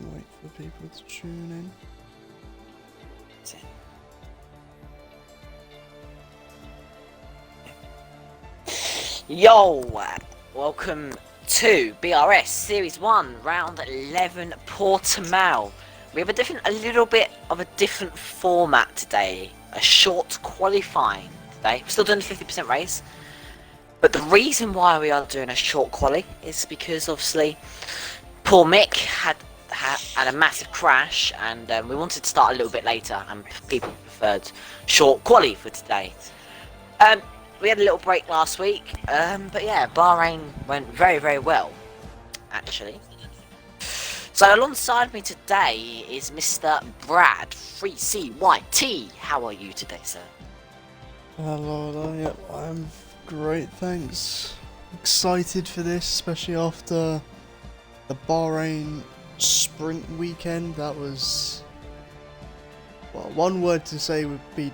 Wait for people to tune in. Yo, welcome to BRS Series 1, Round 11, Portugal. We have a little bit of a different format today. A short qualifying today. We're still doing the 50% race. But the reason why we are doing a short quali is because obviously poor Mick had a massive crash, and we wanted to start a little bit later, and people preferred short quali for today. We had a little break last week, but yeah, Bahrain went very, very well, actually. So alongside me today is Mr. Brad 3CYT. How are you today, sir? Hello, yeah, I'm great, thanks. Excited for this, especially after the Bahrain sprint weekend. That was, well, one word to say would be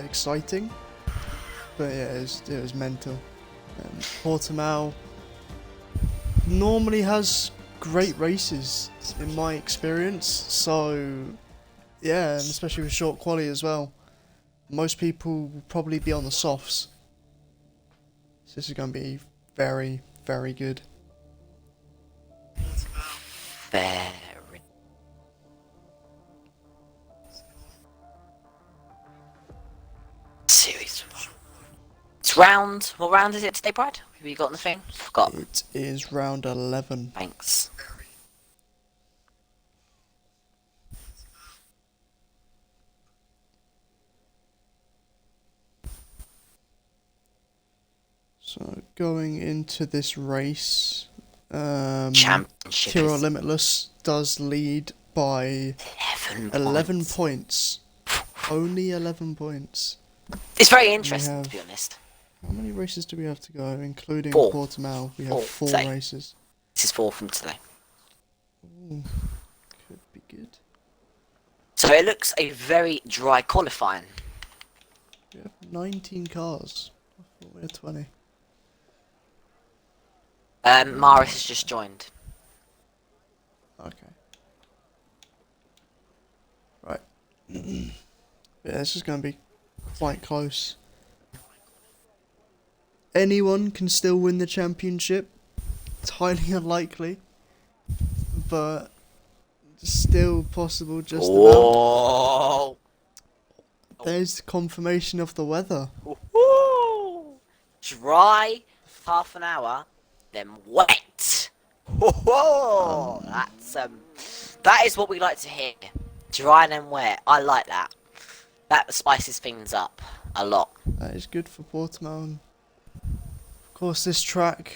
exciting. But yeah, it was mental. Portimao normally has great races in my experience, so yeah, and especially with short quali as well. Most people will probably be on the softs. So this is going to be very, very good. Very. Series 1. It's round. What round is it today, Brad? Have you got the thing? Forgot. It is round 11. Thanks. So going into this race, Championship. Kiro Limitless does lead by 11 points. Only 11 points. It's very interesting, to be honest. How many races do we have to go, including 4. Portimao? We have 4 today. races. This is 4 from today. Ooh, could be good. So it looks a very dry qualifying. We have 19 cars. I thought we had 20. Maris has just joined. Okay. Right. Yeah, this is going to be quite close. Anyone can still win the championship. It's highly unlikely, but still possible just about. There's confirmation of the weather. Woo-hoo! Dry, half an hour, then wet. Woo-hoo! That is what we like to hear. Dry and wet. I like that. That spices things up a lot. That is good for Portimao. Of course, this track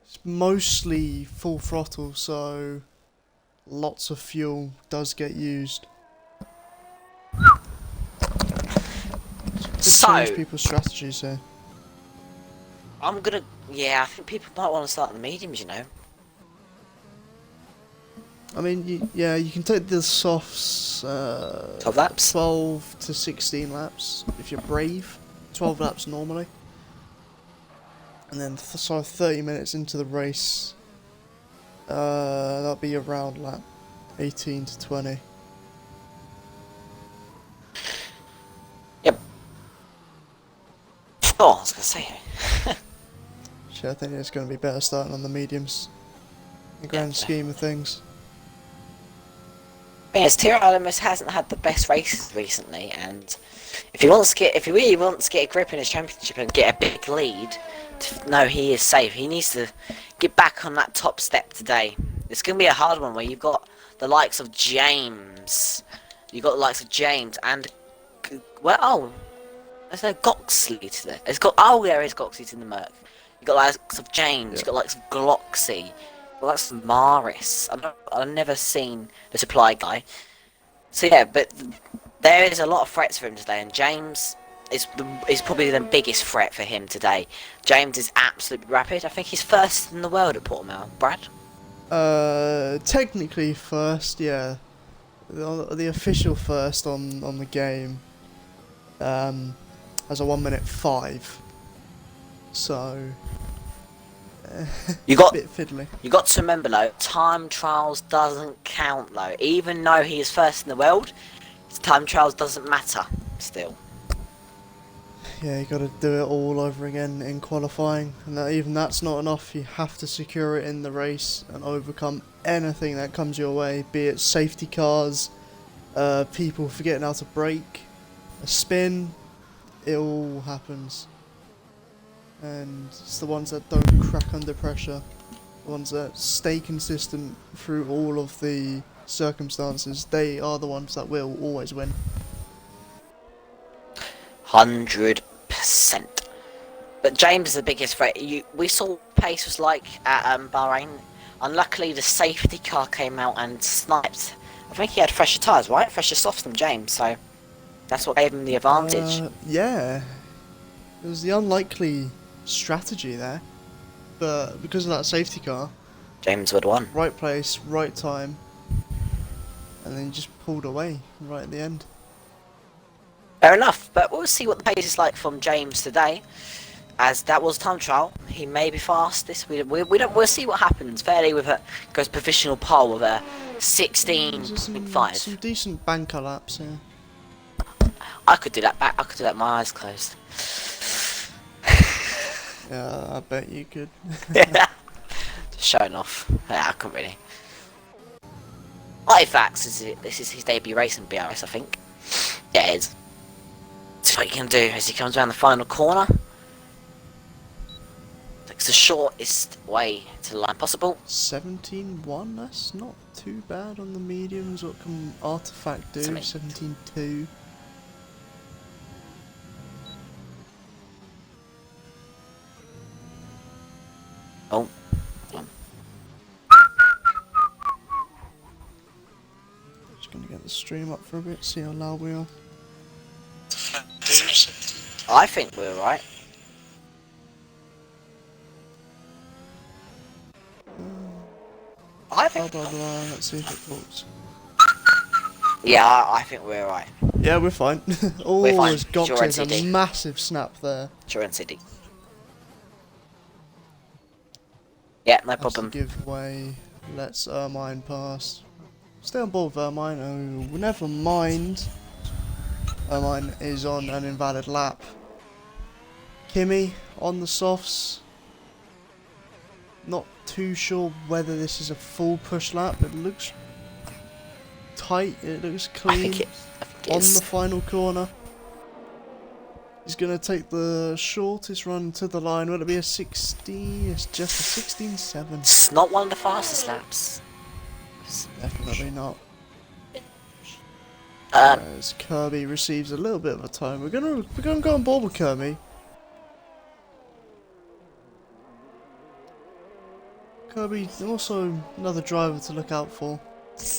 is mostly full throttle, so lots of fuel does get used. So change people's strategies here. I think people might want to start in the mediums, you know. I mean, you can take the softs, 12 laps? 12 to 16 laps, if you're brave. 12 laps normally. And then, so 30 minutes into the race, that'll be around lap 18 to 20. Yep. Oh, I was going to say. Actually, I think it's going to be better starting on the mediums. In the grand scheme of things. Yes, Tyrannosaurus hasn't had the best races recently, and if he really wants to get a grip in his championship and get a big lead, to know he is safe, he needs to get back on that top step today. It's going to be a hard one where you've got the likes of James, and there's no Goxley today. There is Goxley in the Merc. You've got likes of James, you've got likes of Gloxy. Well, that's Maris. I've never seen the supply guy. So yeah, but there is a lot of threats for him today, and James is probably the biggest threat for him today. James is absolutely rapid. I think he's first in the world at Portimao. Brad? Technically first, yeah. The official first on the game. Has a 1:05. So You got bit fiddly. you got to remember though, time trials doesn't count though. Even though he is first in the world, time trials doesn't matter still. Yeah, you got to do it all over again in qualifying, and even that's not enough. You have to secure it in the race and overcome anything that comes your way, be it safety cars, people forgetting how to brake, a spin. It all happens, and it's the ones that don't crack under pressure, the ones that stay consistent through all of the circumstances. They are the ones that will always win. 100%. But James is the biggest threat. We saw what pace was like at Bahrain. Unluckily, the safety car came out and sniped. I think he had fresher tyres, right? Fresher softs than James, so that's what gave him the advantage. Yeah, it was the unlikely strategy there, but because of that safety car, James would have won. right place, right time, and then he just pulled away right at the end. Fair enough, but we'll see what the pace is like from James today, as that was time trial. He may be fastest. We'll see what happens. Fairly with a goes provisional pole with a 16.5. Some decent banker laps here. I could do that back. I could do that with my eyes closed. Yeah, I bet you could. Just showing off. Yeah, I couldn't really. Artifacts this is his debut race in BRS, I think. Yeah, it is. See what he can do as he comes around the final corner. Takes the shortest way to the line possible. 17.1, that's not too bad on the mediums. What can Artifact do? 17.2. Oh. Just gonna get the stream up for a bit, see how loud we are. I think we're right. I think. Blah blah blah, let's see if it talks. Yeah, I think we're right. Yeah, we're fine. Oh, We're fine. has got Sure, a NCD. massive snap there. Sure, NCD. Yeah, no Has to problem. give way. Let's Ermine pass. Stay on board with Ermine. Oh, never mind. Ermine is on an invalid lap. Kimmy on the softs. Not too sure whether this is a full push lap. It looks tight. It looks clean. I think it On is. the final corner. He's going to take the shortest run to the line. Will it be a 16? It's just a 16.7. It's not one of the fastest laps. Definitely not. Um, As Kirby receives a little bit of a time. We're gonna go on board with Kirby. Kirby also another driver to look out for.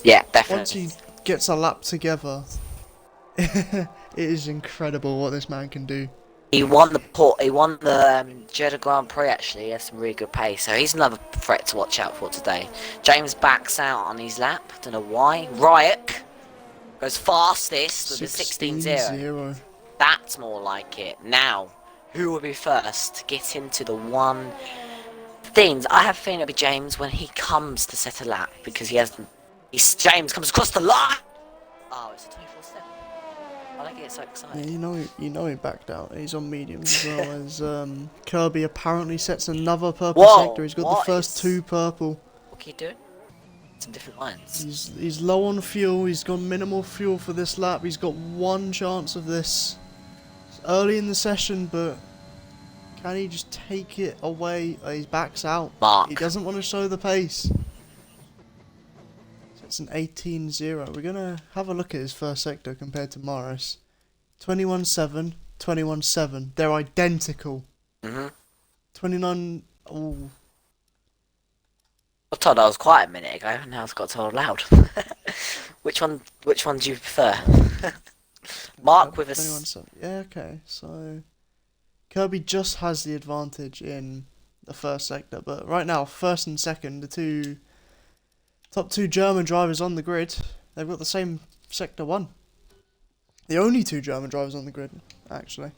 yeah, Once definitely. he gets a lap together, it is incredible what this man can do. He won the Jeddah Grand Prix actually. He has some really good pace, so he's another threat to watch out for today. James backs out on his lap. Don't know why. Ryuk goes fastest with a 16.0. 16.0. That's more like it. Now, who will be first to get into the one? Things I have a feeling it'll be James when he comes to set a lap because James comes across the line. Oh, it's a 24/7. I don't get so Yeah, excited. you know he backed out. He's on mediums as well as Kirby apparently sets another purple Whoa, sector. He's got what the first is- two purple. What can you do? Some different lines. He's low on fuel. He's got minimal fuel for this lap. He's got one chance of this. It's early in the session, but can he just take it away? He backs out. Mark. He doesn't want to show the pace. So it's an 18.0. We're gonna have a look at his first sector compared to Morris. 21.7, 21.7. They're identical. 29. Oh. I was told I was quiet a minute ago, and now I've got told loud. Which one do you prefer? Mark with us. 21.7. Yeah, okay. So Kirby just has the advantage in the first sector, but right now, first and second, the top two German drivers on the grid, they've got the same sector 1. The only two German drivers on the grid, actually.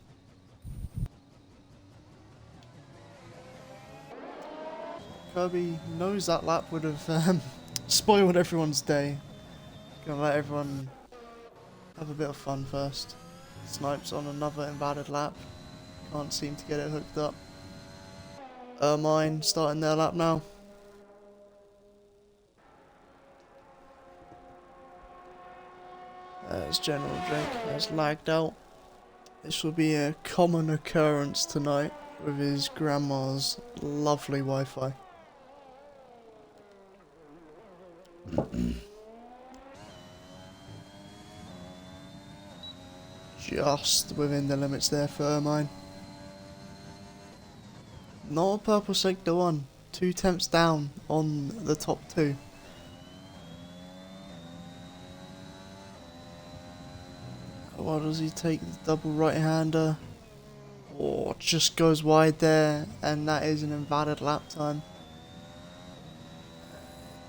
Kirby knows that lap would have spoiled everyone's day. Gonna let everyone have a bit of fun first. Snipes on another invalid lap. Can't seem to get it hooked up. Ermine starting their lap now. There's General Jake, has lagged out. This will be a common occurrence tonight with his grandma's lovely Wi-Fi. Just within the limits there for Ermine. Not a purple sector 1. 2 temps down on the top 2. Why does he take the double right-hander? Oh, just goes wide there, and that is an invalid lap time.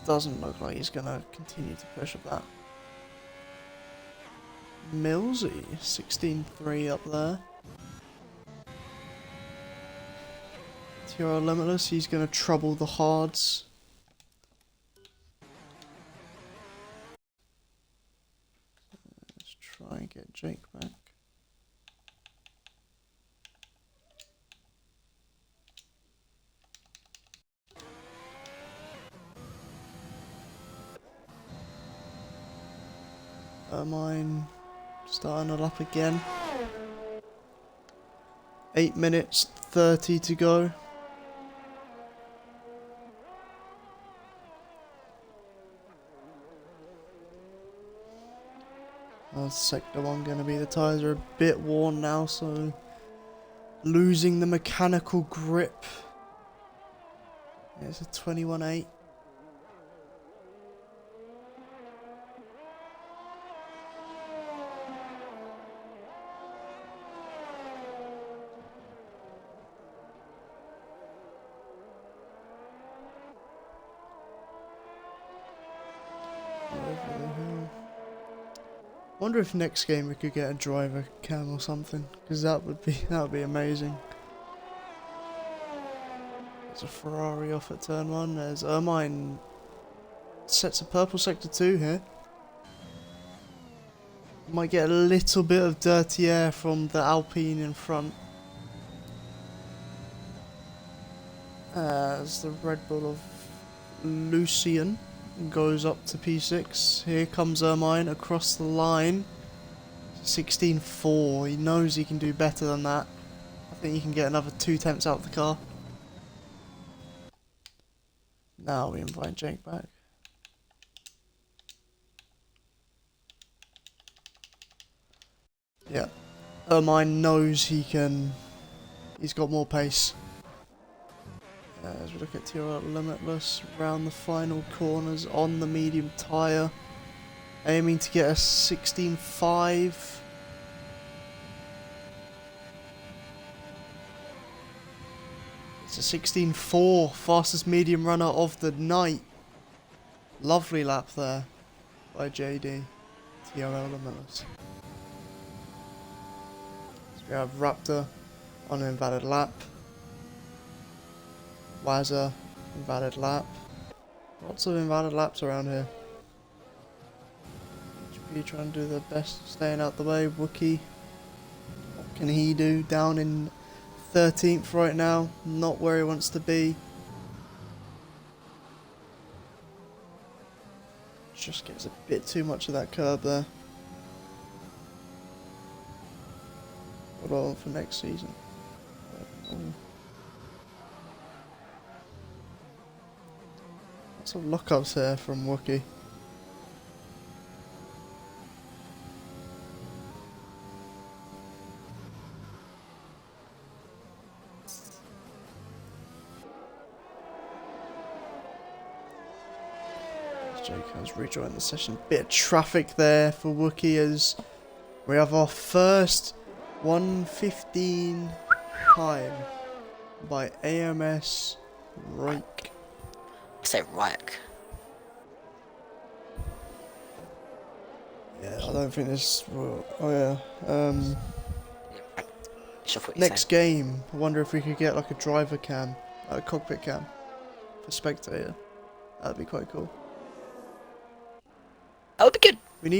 Doesn't look like he's gonna continue to push up that. Millsy, 16.3 up there. TRL Limitless, he's gonna trouble the hards. Let's try and get Jake back. Ermine starting it up again. 8 minutes 30 to go. Sector 1 going to be, the tyres are a bit worn now, so losing the mechanical grip. Yeah, it's a 21.8. Wonder if next game we could get a driver cam or something, because that would be amazing. There's a Ferrari off at turn 1. There's Ermine sets a purple sector 2 here. Might get a little bit of dirty air from the Alpine in front. As the Red Bull of Lucian goes up to P6. Here comes Ermine across the line. 16.4. He knows he can do better than that. I think he can get another 2 temps out of the car. Now we invite Jake back. Yeah. Ermine knows he can. He's got more pace. As we look at TRL Limitless, round the final corners on the medium tyre, aiming to get a 16.5. It's a 16.4, fastest medium runner of the night. Lovely lap there by JD, TRL Limitless. So we have Raptor on an invalid lap. Wazza, invalid lap. Lots of invalid laps around here. HP trying to do their best, staying out the way. Wookie, what can he do? Down in 13th right now, not where he wants to be. Just gets a bit too much of that curb there. What do I want for next season? Lots of lockups here from Wookie. Jake has rejoined the session. Bit of traffic there for Wookie as we have our first 1:15 time by AMS Rake. I say Ryk. Yeah, I don't think this will. Oh yeah. Sure what you're Next game, I wonder if we could get like a driver cam, a cockpit cam for spectator. That'd be quite cool. That would be good. We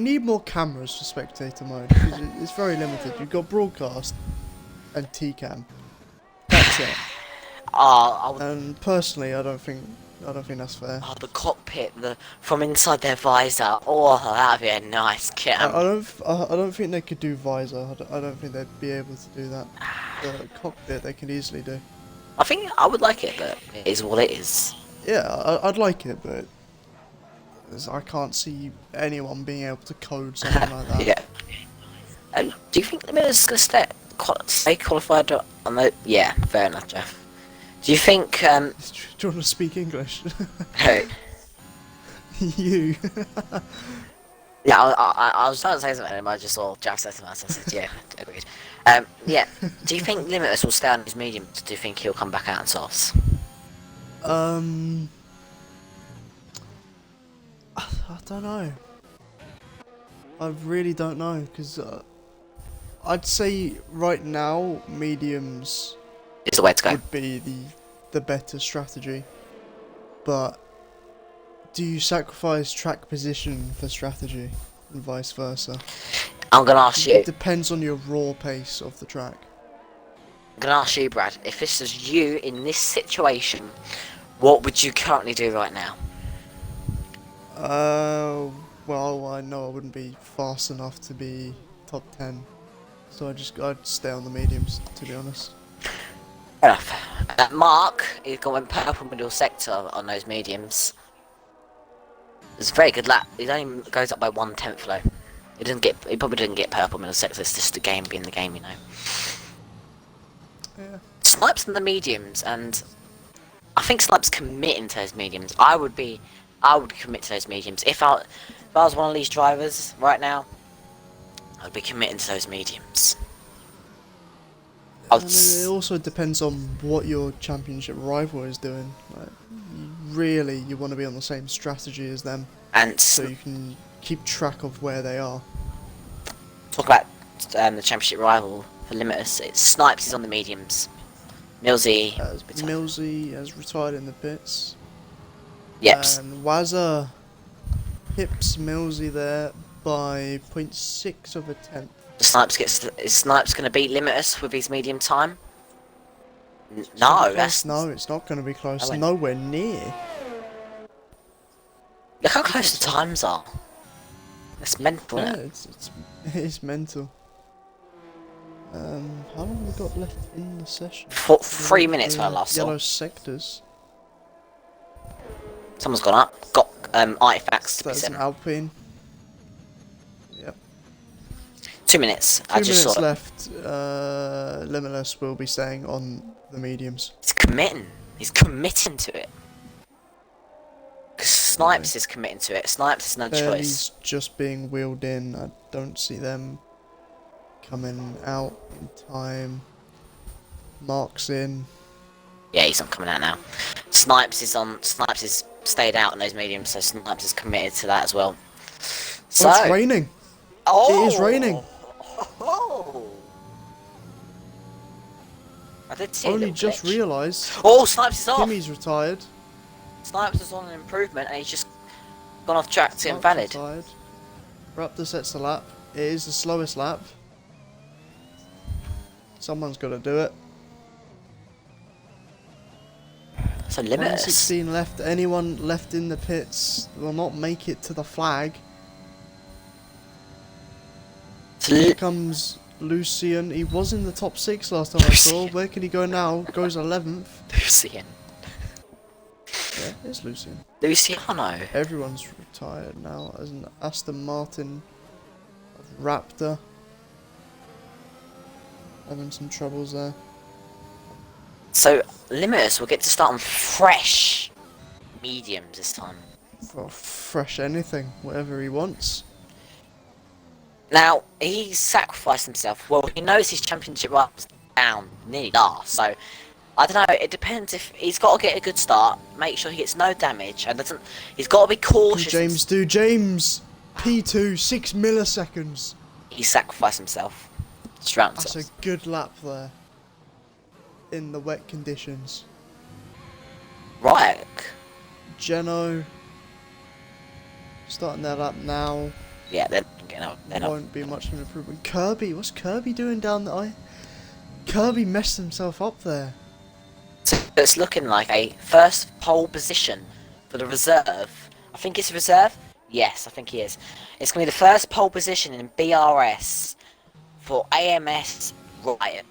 need more cameras for spectator mode because it's very limited. You've got broadcast and TCam. That's it. And personally, I don't think that's fair. Oh, the cockpit, from inside their visor. Oh, that'd be a nice cam. I don't think they could do visor. I don't think they'd be able to do that. The cockpit they could easily do. I think I would like it, but it is what it is. Yeah, I'd like it, but I can't see anyone being able to code something like that. Yeah. Do you think the Miller's going to stay qualified on the... Yeah, fair enough, Jeff. Do you think... Do you want to speak English? Hey. You. Yeah, I was trying to say something and I just saw Jeff say something else. I said, yeah, agreed. Yeah, do you think Limitless will stay on his medium? Do you think he'll come back out and sauce? I don't know. I really don't know, because I'd say right now mediums Is the way to go. would be the better strategy. But do you sacrifice track position for strategy and vice versa? I'm gonna ask you. It depends on your raw pace of the track. I'm gonna ask you, Brad. If this was you in this situation, what would you currently do right now? Well, I know I wouldn't be fast enough to be top 10, so I'd stay on the mediums, to be honest. Fair enough. Mark, he's going purple middle sector on those mediums. It's a very good lap. He only goes up by 1/10 though. He probably didn't get purple middle sector. It's just the game being the game, you know. Yeah. Snipes in the mediums, and I think Snipes committing to those mediums. I would commit to those mediums. If I was one of these drivers right now, I'd be committing to those mediums. And it also depends on what your championship rival is doing. Like, you want to be on the same strategy as them, and so you can keep track of where they are. talk about the championship rival for Limitless. Snipes is on the mediums. Millsy has retired in the pits. Yep. And Wazza hips Millsy there by 0.6 of a tenth. Is Snipes going to beat Limitless with his medium time? No, it's not going to be close. Nowhere near. Look how close the times are. That's mental, Yeah, isn't it? it's mental. How long have we got left in the session? 3 minutes when I last saw. Yellow sectors. Someone's gone up. Got artifacts to be That's an sent. Alpine. Yep. 2 minutes. 2 I just minutes saw it. left. Limitless will be staying on the mediums. He's committing. He's committing to it. Because Snipes is committing to it. Snipes has no choice. He's just being wheeled in. I don't see them coming out in time. Mark's in. Yeah, he's not coming out now. Snipes is stayed out in those mediums, so Snipes is committed to that as well. So Oh, it's raining. Oh, It is raining. Oh. I did see Only just realised. Oh, Snipes is off. Kimmy's retired. Snipes is on an improvement, and he's just gone off track to Snipes invalid. retired. Raptor sets the lap. It is the slowest lap. Someone's got to do it. So Limitless. 116 left. Anyone left in the pits will not make it to the flag. Here comes Lucian. He was in the top 6 last time I saw. Where can he go now? Goes 11th. Lucian. Yeah, it's Lucian. Luciano. Everyone's retired now as an Aston Martin of Raptor. Having some troubles there. So Limitless will get to start on fresh mediums this time. For fresh anything, whatever he wants. Now, he sacrificed himself. Well, he knows his championship rival's down nearly last, so I don't know, it depends. If he's got to get a good start, make sure he gets no damage, and he's got to be cautious. Do James! P2, 6 milliseconds. He sacrificed himself. Drowned That's himself. a good lap there. In the wet conditions. Right. Geno, starting that up now. Yeah, they're getting up. They're not. Won't be much of an improvement. Kirby, what's Kirby doing down there? Kirby messed himself up there. So it's looking like a first pole position for the reserve. I think it's reserve. Yes, I think he is. It's going to be the first pole position in BRS for AMS Ryuk.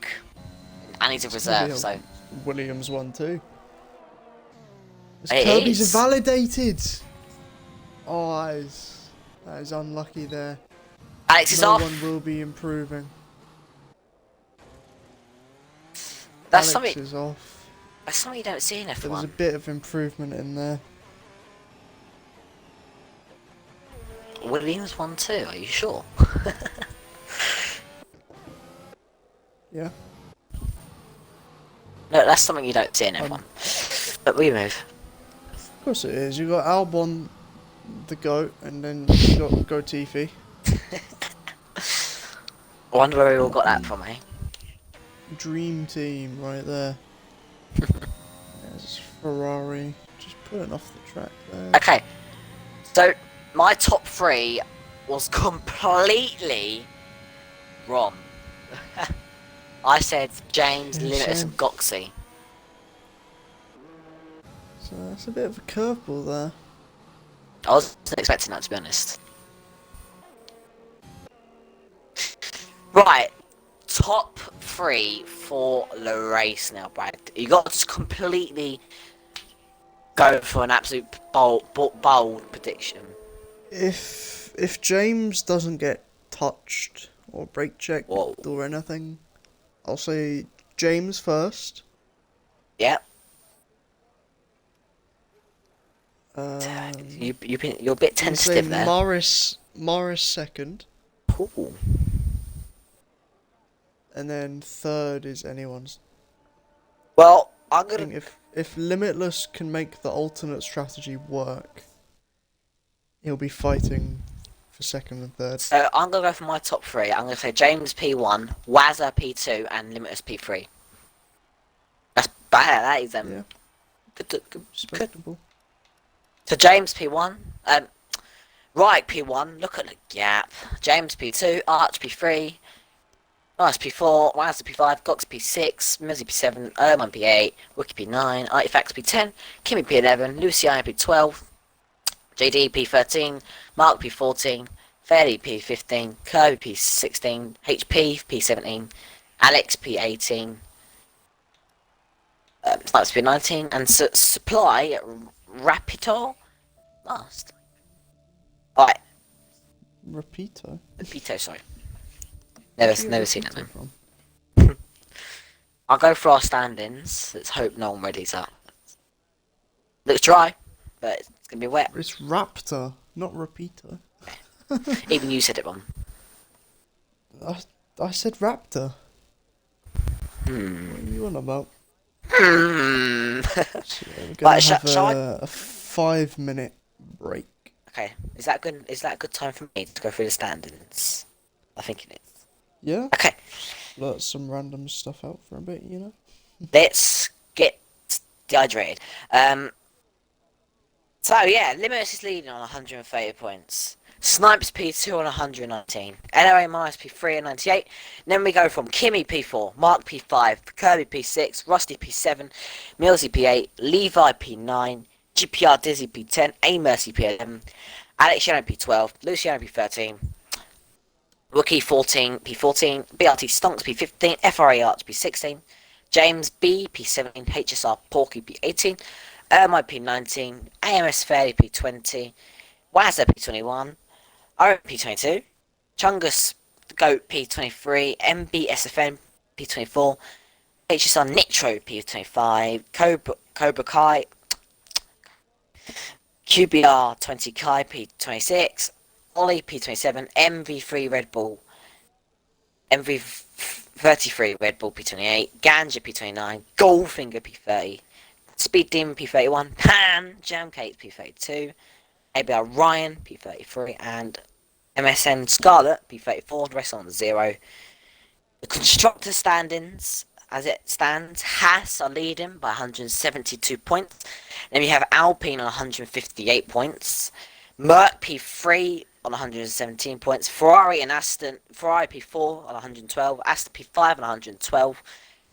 And he's a It's gonna be reserve, so... Williams one too. It Kirby's is. invalidated. Oh, that is unlucky there. Alex is No off. one will be improving. That's Alex something. is off. That's something you don't see in There was a F1. bit of improvement in there. Williams won too. Are you sure? Yeah. No, that's something you don't see in F1. But we move. Of course it is. You got Albon, the goat, and then you got Gotifi. I wonder where we all got that from, eh? Dream team right there. There's Ferrari. Just pulling off the track there. Okay. So my top three was completely wrong. I said James, Yeah, Limitless, same. and Goxie. So that's a bit of a curveball there. I wasn't expecting that, to be honest. Right, top three for the race now, Brad. You got to just completely go for an absolute bold prediction. If James doesn't get touched or brake checked Whoa. or anything, I'll say James first. Yep. Um, You're a bit I'll say tentative there. Morris second, Ooh. and then third is anyone's. Well, I'm I gonna. think if Limitless can make the alternate strategy work, he'll be fighting for second and third. So I'm gonna go for my top three. I'm gonna say James P1, Wazza P2, and Limitless P3. That's bad. That is Yeah, good. respectable. So James P1, Ryuk P1. Look at the gap. James P2, Arch P3, Nice P4, Wazza P5, Gox P6, Mizzy P7, Erman P8, Wiki P9, Artifacts P10, Kimmy P11, Luciano P12, JD P13, Mark P14, Fairley P15, Kirby P16, HP P17, Alex P18, Snipes P19, and Supply Rapito last. Alright, Rapito. Rapito, sorry. Where'd you Never get seen that Rapito man. from? I'll go for our stand-ins. Let's hope no one readies up. Looks dry, but it's gonna be wet. It's Raptor, not Rapito. Even you said it wrong. I said Raptor. What Hmm. are you on about? Hmm. So, yeah, we're gonna Right, have shall I? a 5-minute break. Okay, is that good? Is that a good time for me to go through the stand-ins? I think it is. Yeah, Okay, let some random stuff out for a bit, you know. let's get dehydrated. So yeah, Limitless is leading on 130 points. Snipes P2 on 119. NRA minus P3 on 98. Then we go from Kimmy P4, Mark P5, Kirby P6, Rusty P7, Millsy P8, Levi P9, GPR Dizzy P10, A Mercy P11, Alex Shannon P12, Luciano P13, Rookie 14, P14, BRT Stonks P15, FRA Arch P16, James B P17, HSR Porky P18, Ermine P19, AMS Fairley P20, Wazza P21, Owen P22, Chungus the Goat P23, MBSFN P24, HSR Nitro P25, Cobra Kai, QBR 20 Kai P26, Ollie P27, MV3 Red Bull, MV33 Red Bull P28, Ganja P29, Goldfinger P30, Speed Demon P31, Pan Jam Cake P32, ABR Ryan P33, and MSN Scarlet P34. The rest on 0. The constructor stand-ins. as it stands. Haas are leading by 172 points. Then we have Alpine on 158 points. Merc P3 on 117 points. Ferrari P4 on 112. Aston P5 on 112.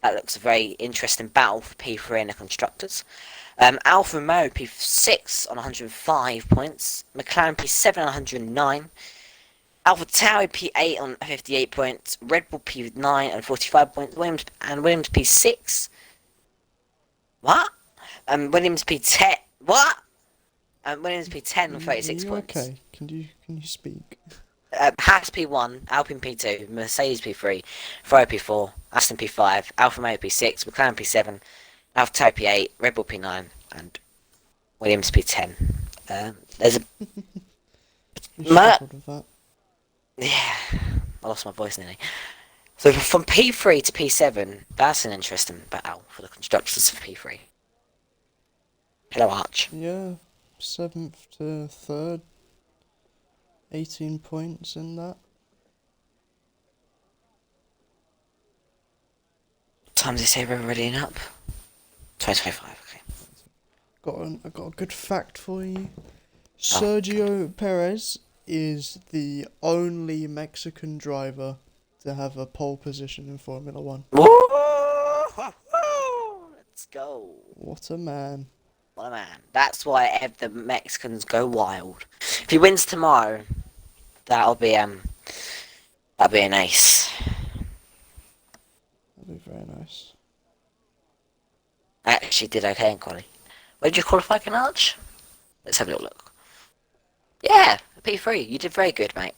That looks a very interesting battle for P3 and the constructors. Alfa Romeo P6 on 105 points. McLaren P7 on 109. Alpha Tauri P8 on 58 points. Red Bull P9 on 45 points. Williams P6. What? Williams P10. What? Williams P10 on 36 points. Okay, can you speak? Haas P1, Alpine P2, Mercedes P3, Ferrari P4, Aston P5, Alfa Romeo P6, McLaren P7, Alpha Tauri P8, Red Bull P9, and Williams P10. There's a Struggled with that. yeah, I lost my voice nearly. So from P3 to P7, that's an interesting battle for the constructors of P3. Hello, Arch. Yeah, 7th to 3rd. 18 points in that. What time does it say we're readying up? 2025, okay. I got a good fact for you. Sergio Perez is the only Mexican driver to have a pole position in Formula 1. Let's go. What a man. What a man. That's why the Mexicans go wild. If he wins tomorrow, that'll be an ace. That'd be very nice. I actually did okay in quali. Where did you qualify, Arch? Let's have a little look. Yeah, P3. You did very good, mate.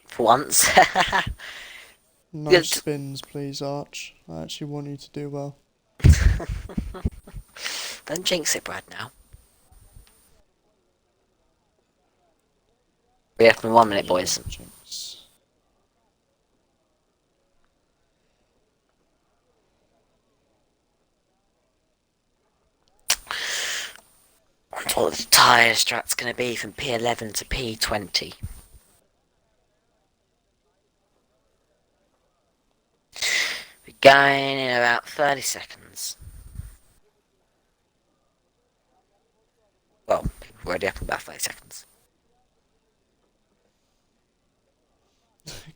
For once. No Good. spins, please, Arch. I actually want you to do well. Don't jinx it, Brad, now. We have in 1 minute, boys. Jinx. What the tyre strat's going to be from P11 to P20. We're going in about 30 seconds. Well, we're already up in about 30 seconds.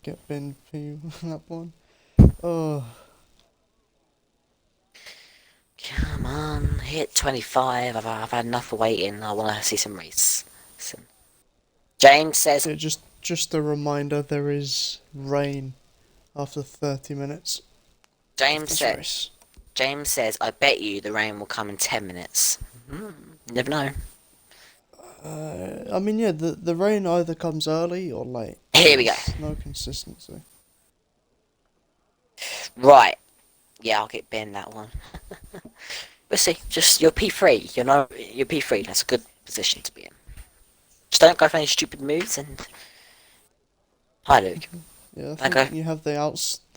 Get bin P that one. Oh. Come on, hit 25. I've had enough of waiting. I want to see some race. James says... Yeah, just a reminder, there is rain after 30 minutes. James says, I bet you the rain will come in 10 minutes. You never know. I mean, yeah, the rain either comes early or late. Here we go. There's no consistency. Right. Yeah, I'll get Ben that one. We'll see. Just, you're P3. You're P3. That's a good position to be in. Just don't go for any stupid moves and... Hi, Luke. Yeah, I think you have the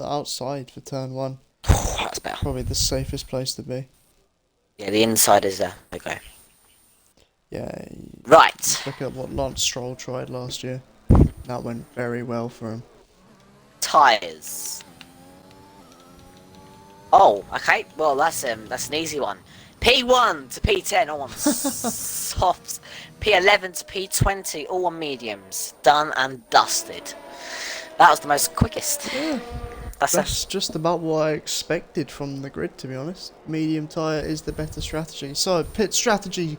outside for turn 1. That's better. Probably the safest place to be. Yeah, the inside is there. Okay. Yeah. Right. Look at what Lance Stroll tried last year. That went very well for him. Tyres. Oh, okay. Well, that's an easy one. P1 to P10, all on softs. P11 to P20, all on mediums. Done and dusted. That was the most quickest. Yeah. That's just about what I expected from the grid, to be honest. Medium tyre is the better strategy. So, pit strategy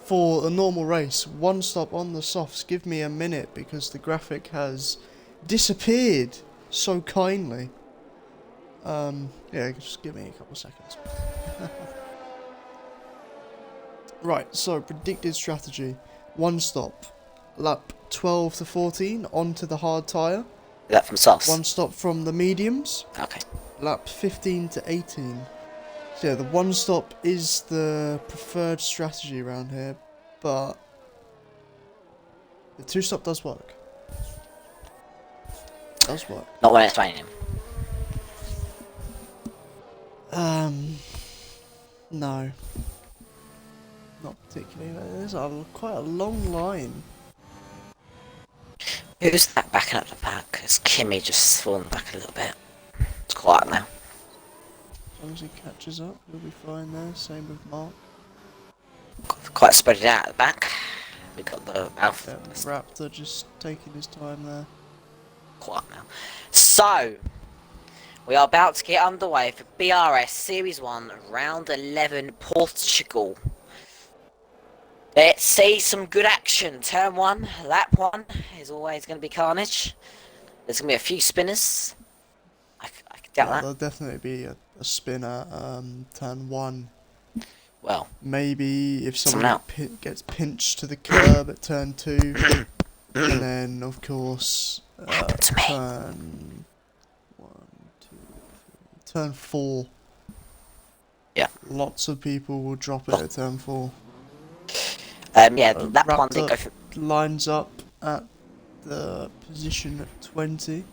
for a normal race. 1 stop on the softs. Give me a minute because the graphic has disappeared so kindly. Yeah, just give me a couple seconds. Right, so predicted strategy. 1 stop. Lap 12 to 14 onto the hard tyre. Is that from softs? 1 stop from the mediums. Okay. Lap 15 to 18. So yeah, the 1 stop is the preferred strategy around here, but the 2 stop does work. Does work. Not when it's raining. No. Not particularly. There's quite a long line. Who's that backing up the pack? It's Kimmy just falling back a little bit. It's quiet now. long as he catches up, he'll be fine there. Same with Mark. Quite spread it out at the back. We got the Alpha. Yeah, Raptor just taking his time there. Caught up now. So, we are about to get underway for BRS Series 1, Round 11, Portugal. Let's see some good action. Turn 1, lap 1 is always going to be carnage. There's going to be a few spinners. I can doubt that. There'll definitely be a spin at turn 1. Well, maybe if someone gets pinched to the curb at turn 2, and then of course turn 4. Yeah. Lots of people will drop it at turn 4. Yeah, that one didn't go for. Lines up at the position at 20. And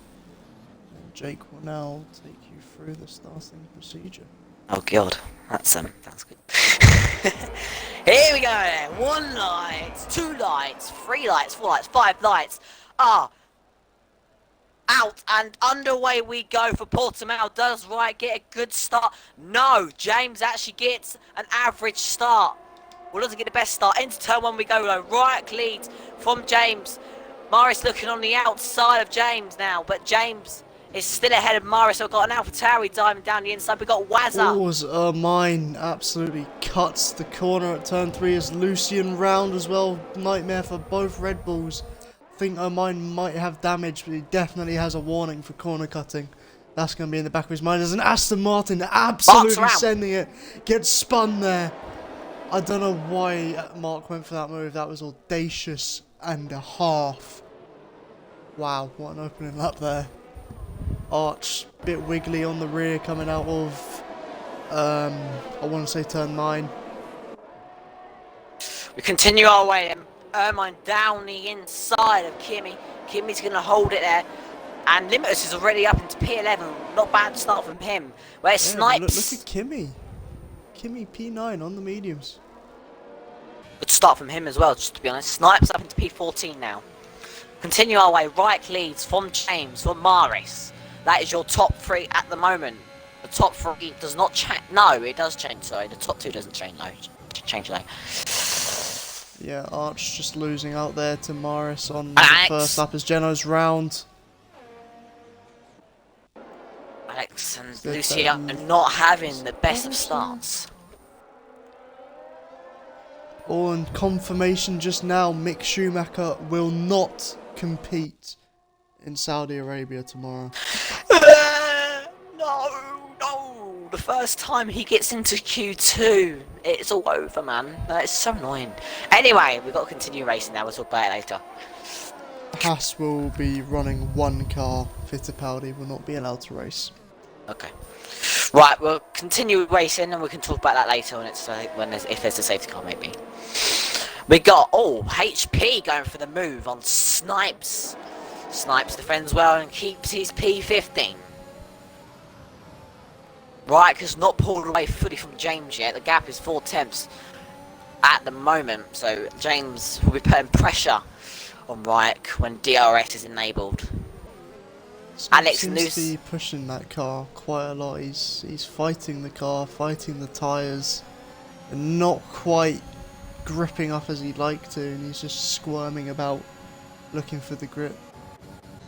Jake will now take you through the starting procedure. Oh god, that's good. Here we go then. 1 light, 2 lights, 3 lights, 4 lights, 5 lights are out and underway we go for Portimao. Does Wright get a good start? No, James actually gets an average start. Well, doesn't get the best start. Into turn 1 we go though. Wright leads from James. Morris looking on the outside of James now, but James is still ahead of Morris. We've got an AlphaTauri diving down the inside. We've got Wazza. Mine absolutely cuts the corner at turn 3 as Lucian round as well. Nightmare for both Red Bulls. I think mine might have damage, but he definitely has a warning for corner cutting. That's going to be in the back of his mind. There's an Aston Martin absolutely sending it. Gets spun there. I don't know why Mark went for that move. That was audacious and a half. Wow, what an opening lap there. Arch, bit wiggly on the rear coming out of, I want to say turn 9. We continue our way. Ermine down the inside of Kimmy. Kimmy's going to hold it there. And Limitus is already up into P11. Not bad start from him. Where Snipes. Look at Kimmy. Kimmy P9 on the mediums. Good start from him as well, just to be honest. Snipes up into P14 now. Continue our way. Right leads from James, from Maris. That is your top 3 at the moment. The top 3 does not change. No, it does change, sorry. The top 2 doesn't change, no. Change, no. Yeah, Arch just losing out there to Maris on the first lap as Geno's round. Alex and Lucia are not having the best of starts. Oh, and confirmation just now, Mick Schumacher will not compete in Saudi Arabia tomorrow. No. The first time he gets into Q2, it's all over, man. That is so annoying. Anyway, we've got to continue racing now. We'll talk about it later. Haas will be running 1 car. Fittipaldi will not be allowed to race. Okay. Right, we'll continue racing and we can talk about that later when it's if there's a safety car, maybe. We got HP going for the move on Snipes. Snipes defends well and keeps his P15. Riker's not pulled away fully from James yet. The gap is 4 tenths at the moment, so James will be putting pressure on Reich when DRS is enabled. Alex seems to be pushing that car quite a lot. He's fighting the car, fighting the tyres, and not quite gripping up as he'd like to, and he's just squirming about looking for the grip.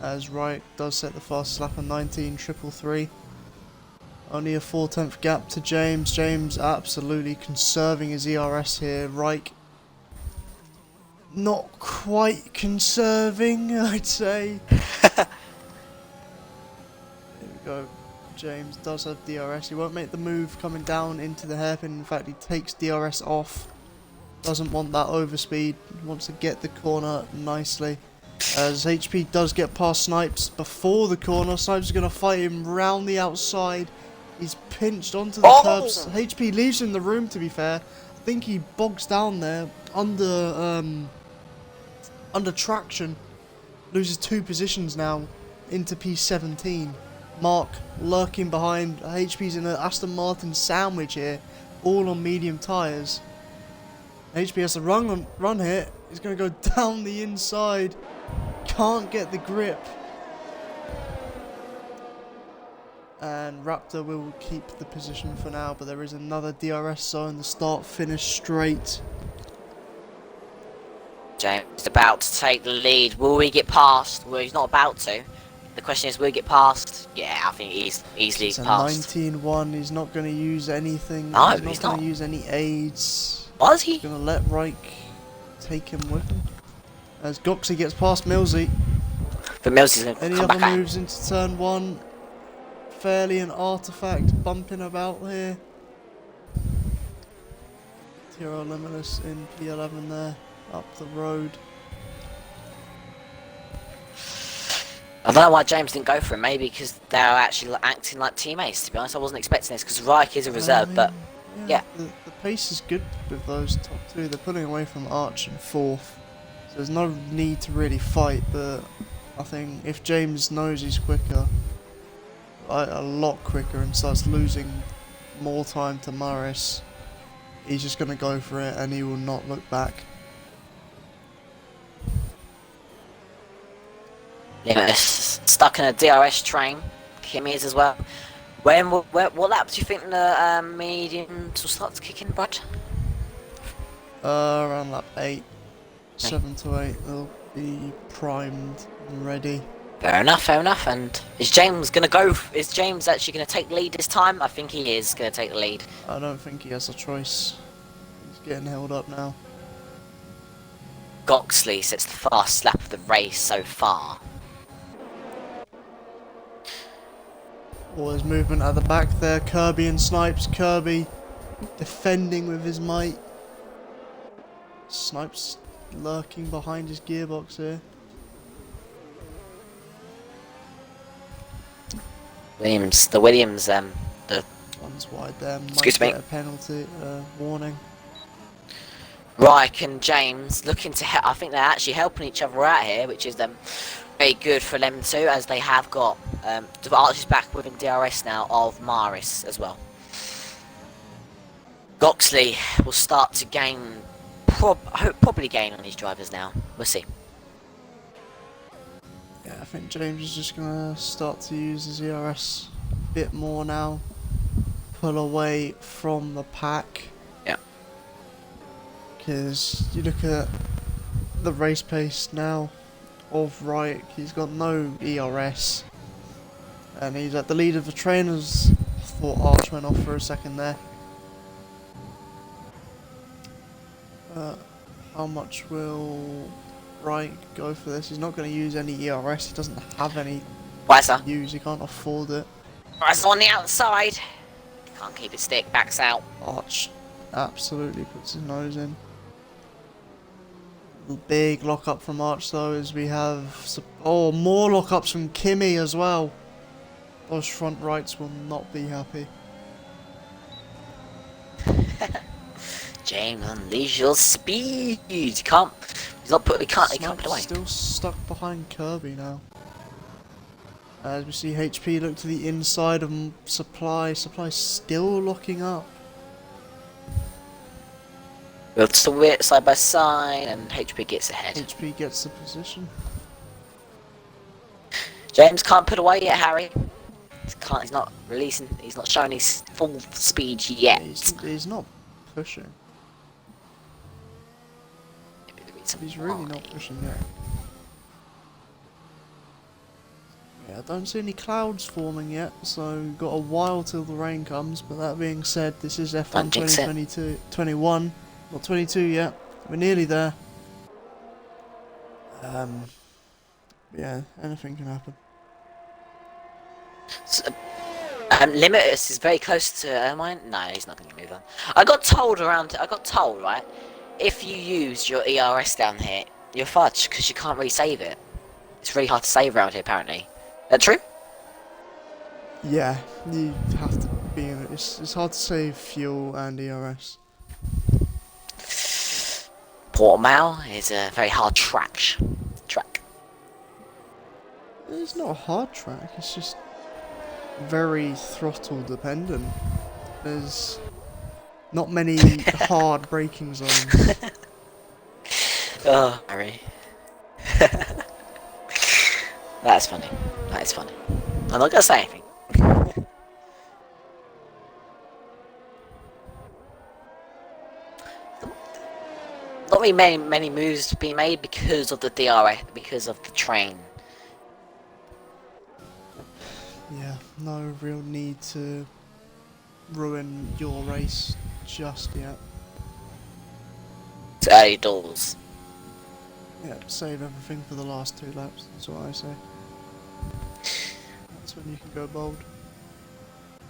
As Reich does set the fastest lap on 19.333. Only a 4 tenth gap to James. James absolutely conserving his ERS here. Reich not quite conserving, I'd say. There we go. James does have DRS. He won't make the move coming down into the hairpin. In fact, he takes DRS off. Doesn't want that overspeed. He wants to get the corner nicely. As HP does get past Snipes before the corner. Snipes is going to fight him round the outside. He's pinched onto the curbs. HP leaves him the room, to be fair. I think he bogs down there under traction. Loses 2 positions now into P17. Mark lurking behind. HP's in an Aston Martin sandwich here, all on medium tyres. HP has to run here. He's going to go down the inside. Can't get the grip. And Raptor will keep the position for now, but there is another DRS zone. The start-finish straight. James is about to take the lead. Will he get past? Well, he's not about to. The question is, will he get past? Yeah, I think he's easily It's a past. 19-1. He's not going to use anything. No, he's not going to use any aids. Was he? He's going to let Reich take him with him. As Goxie gets past Millsy. But Millsy's going to Any come other back moves into turn 1? Fairly an artifact bumping about here. Tiro Limitless in P11 there. Up the road. I don't know why James didn't go for him. Maybe because they're actually acting like teammates. To be honest, I wasn't expecting this because Reich is a reserve. But yeah, the pace is good with those top two. They're pulling away from Arch in 4th, so there's no need to really fight. But I think if James knows he's quicker, a lot quicker, and starts losing more time to Maris, he's just going to go for it and he will not look back. yeah, it's stuck in a DRS train. Kimi is as well. What lap do you think the mediums will start to kick in, Brad? Around lap 8, 7 to 8, they'll be primed and ready. Fair enough, fair enough. And is James gonna go? Is James actually gonna take the lead this time? I think he is gonna take the lead. I don't think he has a choice. He's getting held up now. Goxley sets the fast lap of the race so far. All his movement at the back there. Kirby and Snipes. Kirby defending with his might. Snipes lurking behind his gearbox here. The Williams, the One's wide there. Might Excuse me. get a penalty warning. Reich and James looking to help. I think they're actually helping each other out here, which is very good for them too, as they have got the Archer's back within DRS now of Maris as well. Goxley will start to gain, probably gain on these drivers now. We'll see. Yeah, I think James is just gonna start to use his ERS a bit more now. Pull away from the pack. Yeah. Because you look at the race pace now of Reich, he's got no ERS. And he's at the lead of the trainers. I thought Arch went off for a second there. How much will Reich go for this? He's not going to use any ERS. He doesn't have any Weiser. use. He can't afford it. Weiser on the outside. Can't keep his stick. Backs out. Arch absolutely puts his nose in. Big lock-up from Arch though, as we have... Oh, more lock-ups from Kimi as well. Those front rights will not be happy. James, unleash your speed. He can't put it away. Still stuck behind Kirby now. As we see HP look to the inside of Supply. Supply still locking up. We'll still it side by side, and HP gets ahead. HP gets the position. James can't put away yet, Harry. He's not releasing. He's not showing his full speed yet. He's not pushing. He's really not pushing yet. Yeah, I don't see any clouds forming yet, so we've got a while till the rain comes. But that being said, this is F1 2022, 21, not 22 yet. We're nearly there. Yeah, anything can happen. So, Limitless is very close to Ermine. No, he's not going to move on. I got told, right? If you use your ERS down here, you're fudged because you can't really save it. It's really hard to save around here, apparently. Is that true? Yeah, you have to be in it. It's hard to save fuel and ERS. Portimao is a very hard track. It's not a hard track, it's just very throttle dependent. There's not many hard braking zones. Oh, Harry. That's funny. That is funny. I'm not gonna say anything. not really many moves to be made because of the DRS, because of the train. Yeah, no real need to ruin your race just yet. It's early doors. Yeah, save everything for the last 2 laps, that's what I say. That's when you can go bold.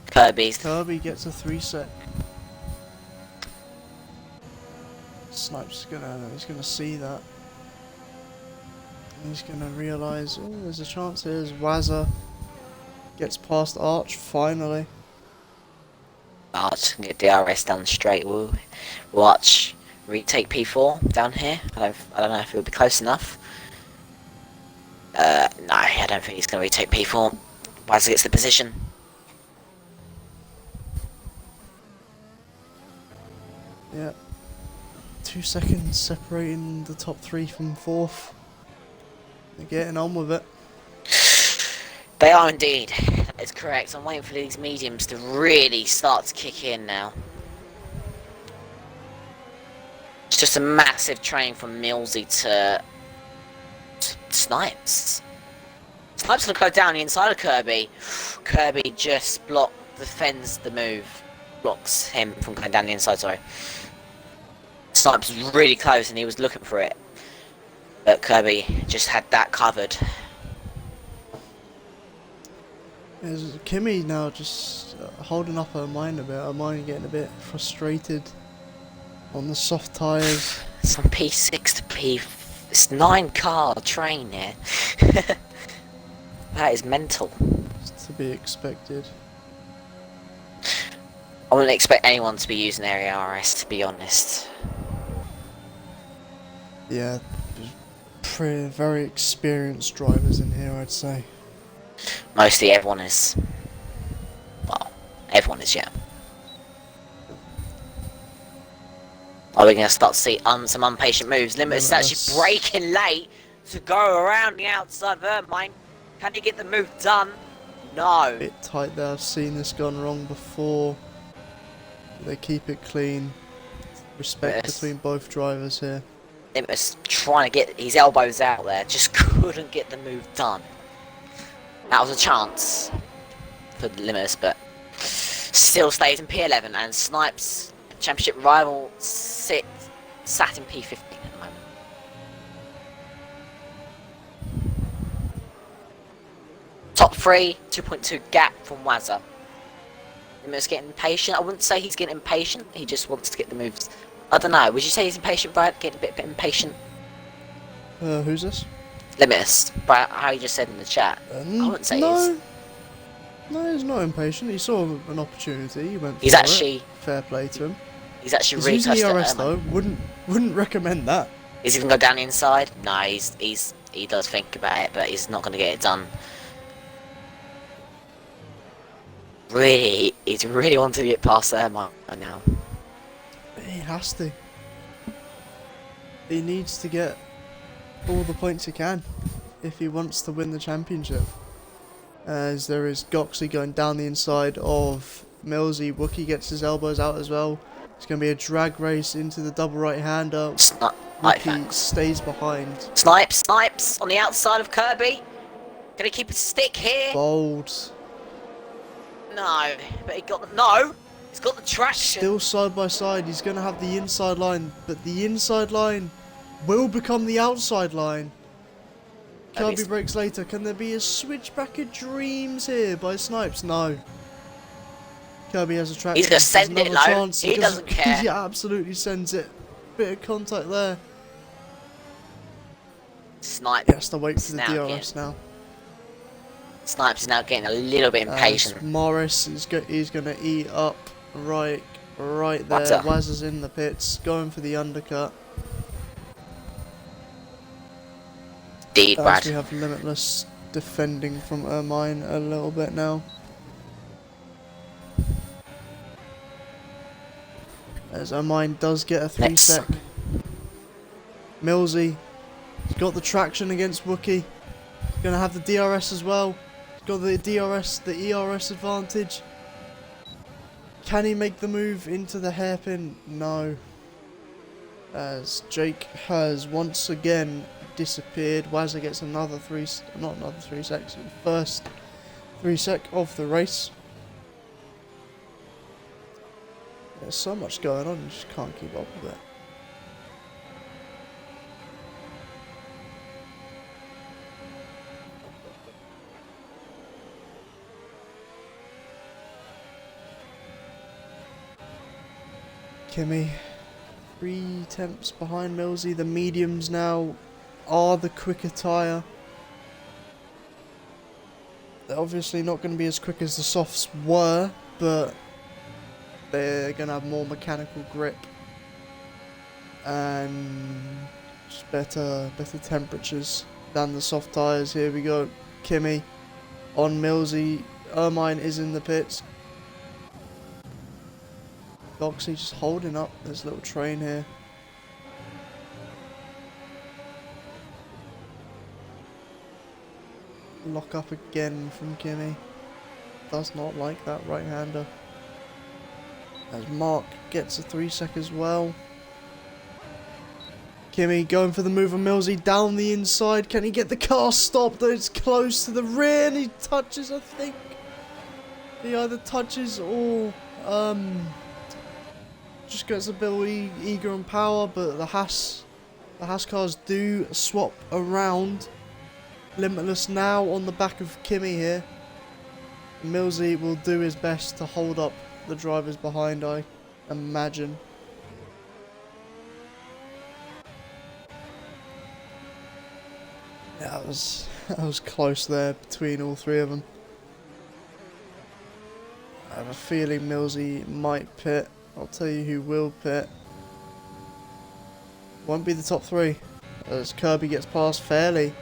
Kirby gets a 3-sec. Snipes he's gonna see that. And he's gonna realise, oh, there's a chance here as Wazza gets past Arch, finally. Arch can get DRS down straight. We'll watch retake P4 down here. I don't know if it'll be close enough. No, I don't think he's gonna retake P4. Wazza gets the position. Yeah. 2 seconds separating the top 3 from 4th. They're getting on with it. They are indeed. That is correct. I'm waiting for these mediums to really start to kick in now. It's just a massive train from Millsy to Snipes. Snipes gonna go down the inside of Kirby. Kirby just defends the move. Blocks him from going down the inside, sorry. Snipes was really close and he was looking for it. But Kirby just had that covered. There's Kimmy now just holding up her mind a bit. Her mind getting a bit frustrated on the soft tyres. It's on P6 to P... It's 9-car train here. That is mental. It's to be expected. I wouldn't expect anyone to be using area RS, to be honest. Yeah, very experienced drivers in here, I'd say. Mostly everyone is. Well, everyone is, yeah. Are we going to start to see some impatient moves? Limitless actually braking late to go around the outside of Ermine. Can he get the move done? No. Bit tight there, I've seen this gone wrong before. They keep it clean. Respect between both drivers here. Limitless trying to get his elbows out there, just couldn't get the move done. That was a chance for Limitless, but still stays in P11, and Snipes, championship rival, sat in P15 at the moment. Top 3, 2.2 gap from Wazza. Limitless getting impatient. I wouldn't say he's getting impatient, he just wants to get the moves. I don't know, would you say he's impatient, Brad? Getting a bit impatient? Who's this? Limitless, by how you just said in the chat. I wouldn't say no, he's not impatient. He saw an opportunity. He went for it. Fair play to him. He's actually really using ERS though. Wouldn't recommend that. Is he gonna go down the inside? No, he does think about it, but he's not gonna get it done. Really, he's really wanting to get past there now. He has to. He needs to get all the points he can if he wants to win the championship. As there is Goxley going down the inside of Millsy. Wookie gets his elbows out as well. It's going to be a drag race into the double right-hander. Wookie stays behind. Snipes on the outside of Kirby. Can he keep his stick here? Bold. No, but he's got the traction. Still side by side. He's going to have the inside line, but the inside line will become the outside line. Kirby breaks later. Can there be a switchback of dreams here by Snipes? No. Kirby has a track. He's going to send it low. He doesn't care. He absolutely sends it. Bit of contact there. Snipes. He has to wait for the DRS now. Snipes is now getting a little bit impatient. Morris is he's going to eat up right there. Wazza's in the pits, going for the undercut. Indeed, Brad. We have Limitless defending from Ermine a little bit now. As Ermine does get a 3-sec. Millsy, he's got the traction against Wookie. He's going to have the DRS as well. He's got the DRS, the ERS advantage. Can he make the move into the hairpin? No. as Jake has once again disappeared. Wazza gets another not another 3 secs, first 3 sec of the race. There's so much going on, you just can't keep up with it. Kimmy, 3 tenths behind Millsy. The mediums now are the quicker tyre. They're obviously not going to be as quick as the softs were, but they're going to have more mechanical grip and just better temperatures than the soft tyres. Here we go, Kimmy on Millsy. Ermine is in the pits. Goxley just holding up this little train here. Lock up again from Kimmy. Does not like that right-hander. As Mark gets a 3 sec as well. Kimmy going for the move on Millsy down the inside. Can he get the car stopped? It's close to the rear and he touches, I think. He either touches or just gets a bit eager on power, but the Haas cars do swap around. Limitless now on the back of Kimmy here. Millsy will do his best to hold up the drivers behind, I imagine. Yeah, that was close there between all 3 of them. I have a feeling Millsy might pit. I'll tell you who will pit. Won't be the top 3 as Kirby gets past Fairley.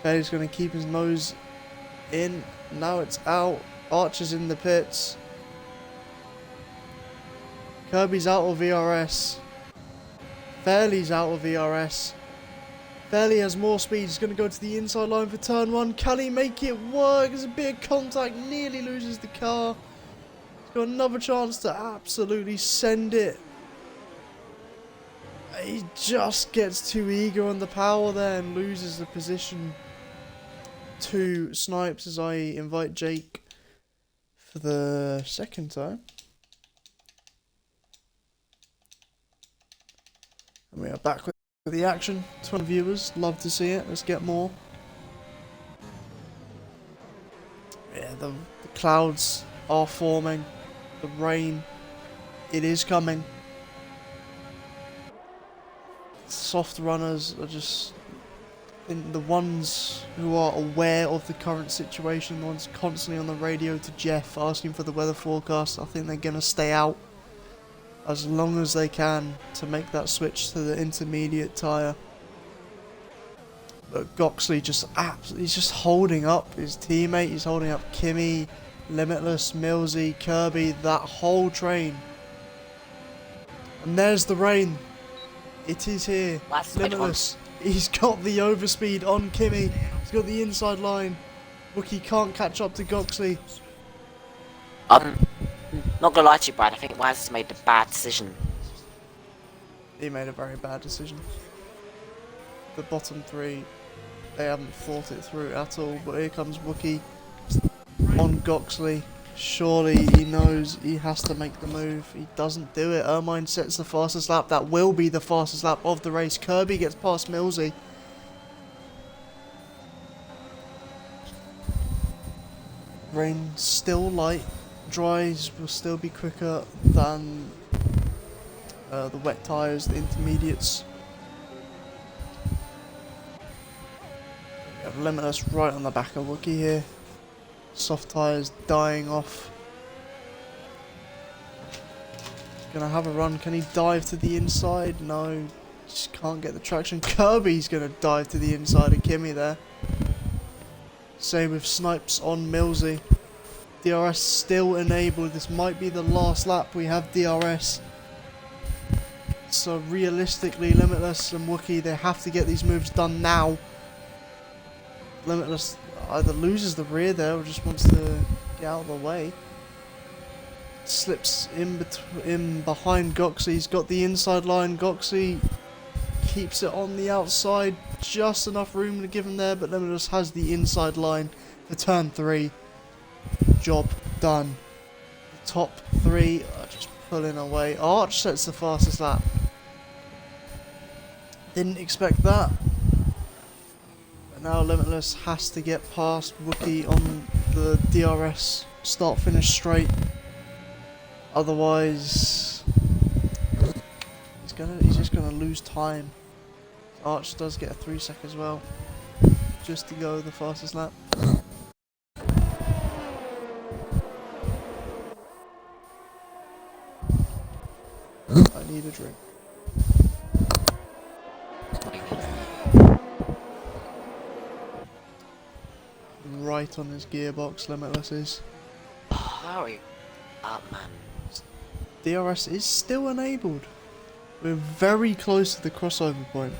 Fairley's going to keep his nose in. Now it's out. Archer's in the pits. Kirby's out of VRS. Fairley's out of VRS. Fairley has more speed. He's going to go to the inside line for turn 1. Can he make it work? There's a bit of contact. Nearly loses the car. He's got another chance to absolutely send it. He just gets too eager on the power there and loses the position to Snipes as I invite Jake for the second time. And we are back with the action. 20 viewers, love to see it. Let's get more. Yeah, the clouds are forming. The rain, it is coming. Soft runners are just the ones who are aware of the current situation, the ones constantly on the radio to Jeff asking for the weather forecast. I think they're going to stay out as long as they can to make that switch to the intermediate tyre. But Goxley he's just holding up his teammate. He's holding up Kimmy, Limitless, Millsy, Kirby, that whole train. And there's the rain. It is here. Limitless. He's got the overspeed on Kimmy. He's got the inside line. Wookie can't catch up to Goxley. Not gonna lie to you, Brad. I think Waz has made a bad decision. He made a very bad decision. The bottom 3, they haven't thought it through at all. But here comes Wookie on Goxley. Surely he knows he has to make the move. He doesn't do it. Ermine sets the fastest lap. That will be the fastest lap of the race. Kirby gets past Millsy. Rain still light. Dries will still be quicker than the wet tyres, the intermediates. We have Limitless right on the back of Wookie here. Soft tyres dying off. Gonna have a run. Can he dive to the inside? No. Just can't get the traction. Kirby's gonna dive to the inside of Kimmy there. Same with Snipes on Millsy. DRS still enabled. This might be the last lap. We have DRS. So realistically, Limitless and Wookie, they have to get these moves done now. Limitless either loses the rear there or just wants to get out of the way. slips in behind Goxie. He's got the inside line. Goxie keeps it on the outside, just enough room to give him there, but Limitless has the inside line for turn 3. Job done. Top 3 are just pulling away. Arch sets the fastest lap. Didn't expect that. But now Limitless has to get past Wookie on the DRS start-finish straight. Otherwise, he's just gonna lose time. Arch does get a 3 sec as well, just to go the fastest lap. I need a drink. Right on his gearbox, Limitless is. Hurry up, man. DRS is still enabled. We're very close to the crossover point.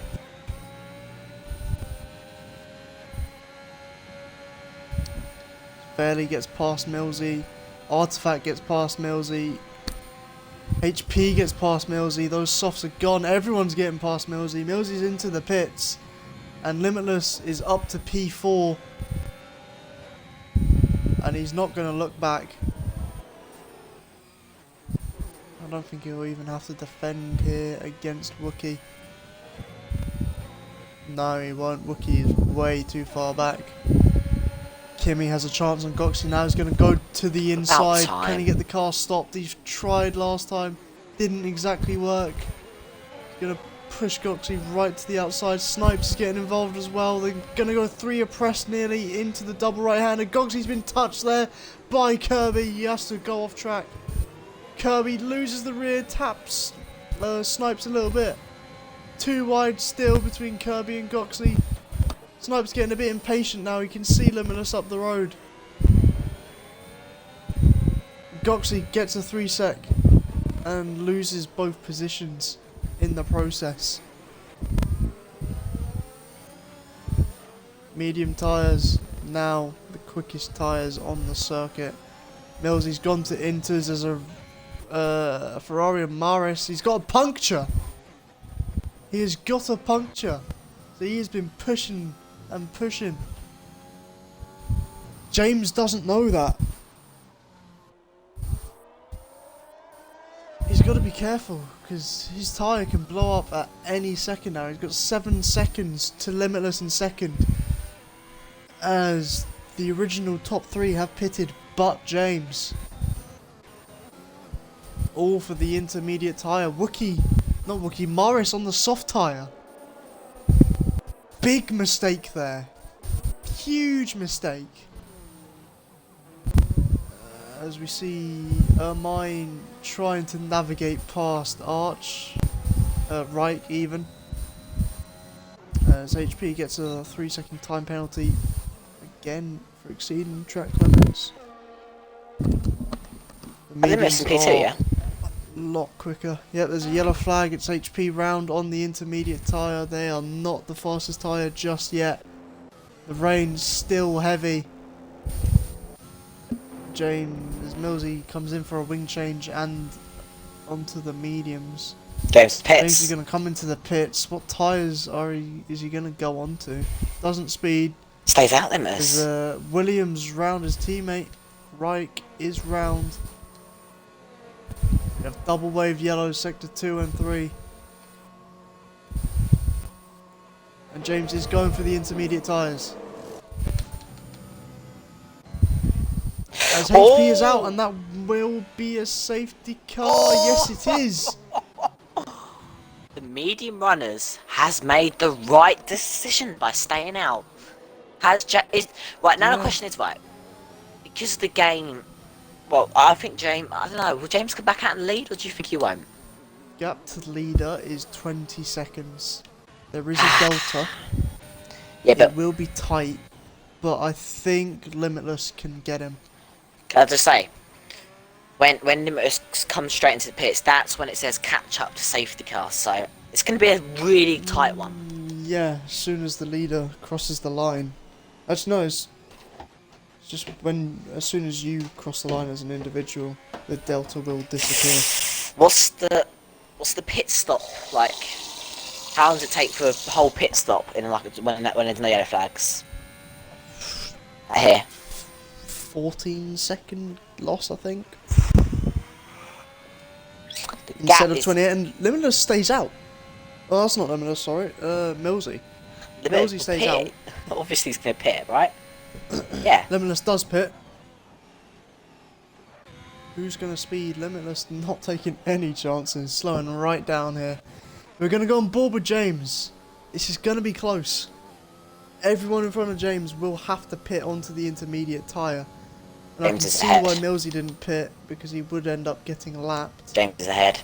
Barely gets past Millsy. Artifact gets past Millsy. HP gets past Millsy. Those softs are gone. Everyone's getting past Millsy. Millsy's into the pits. And Limitless is up to P4. And he's not going to look back. I don't think he'll even have to defend here against Wookie. No, he won't. Wookie is way too far back. Kimmy has a chance on Goxie now. He's going to go to the inside. Can he get the car stopped? He's tried last time. Didn't exactly work. He's going to push Goxie right to the outside. Snipes is getting involved as well. They're going to go 3 abreast nearly into the double right-hander. Goxie's been touched there by Kirby. He has to go off track. Kirby loses the rear, taps Snipes a little bit. 2 wide still between Kirby and Goxie. Snipes getting a bit impatient now. He can see Limitless up the road. Goxie gets a 3 sec and loses both positions in the process. Medium tyres now the quickest tyres on the circuit. Millsy's gone to Inters as a Ferrari and Maris. He's got a puncture. He has got a puncture. So he has been pushing and pushing. James doesn't know that. He's got to be careful because his tyre can blow up at any second now. He's got 7 seconds to Limitless in second, as the original top 3 have pitted but James. All for the intermediate tyre. Morris on the soft tyre. Big mistake there. Huge mistake. As we see Ermine trying to navigate past Arch. Reich even. As HP gets a 3-second time penalty. Again for exceeding track limits. The Limits in P2, yeah? Lot quicker. Yep, there's a yellow flag. It's HP round on the intermediate tyre. They are not the fastest tyre just yet. The rain's still heavy. James Millsy comes in for a wing change and onto the mediums. James pits. James is going to come into the pits. What tyres is he going to go onto? Doesn't speed. Stays out there, miss. There's Williams round his teammate. Reich is round. We have double wave yellow, sector 2 and 3. And James is going for the intermediate tyres. As HP is out, and that will be a safety car. Yes, it is. The medium runners has made the right decision by staying out. Right now, the question is, right, because the game. Well, I think James. I don't know. Will James come back out and lead, or do you think he won't? Gap to leader is 20 seconds. There is a delta. Yeah, but it will be tight, but I think Limitless can get him. Can I just say, when Limitless comes straight into the pits, that's when it says catch up to safety car. So it's going to be a really tight one. Yeah, as soon as the leader crosses the line. Actually, no, as just as soon as you cross the line as an individual, the delta will disappear. What's the pit stop like? How long does it take for a whole pit stop in like when there's no yellow flags? Here. 14-second loss, I think. The Instead gap of is 28, and Limitless stays out. Oh, that's not Limitless, sorry. Millsy. Millsy stays pit. out. Obviously, he's gonna pit, right? Yeah. Limitless does pit. Who's going to speed? Limitless not taking any chances, slowing right down here. We're going to go on board with James. This is going to be close. Everyone in front of James will have to pit onto the intermediate tyre. And I can see why Millsy didn't pit, because he would end up getting lapped. James is ahead.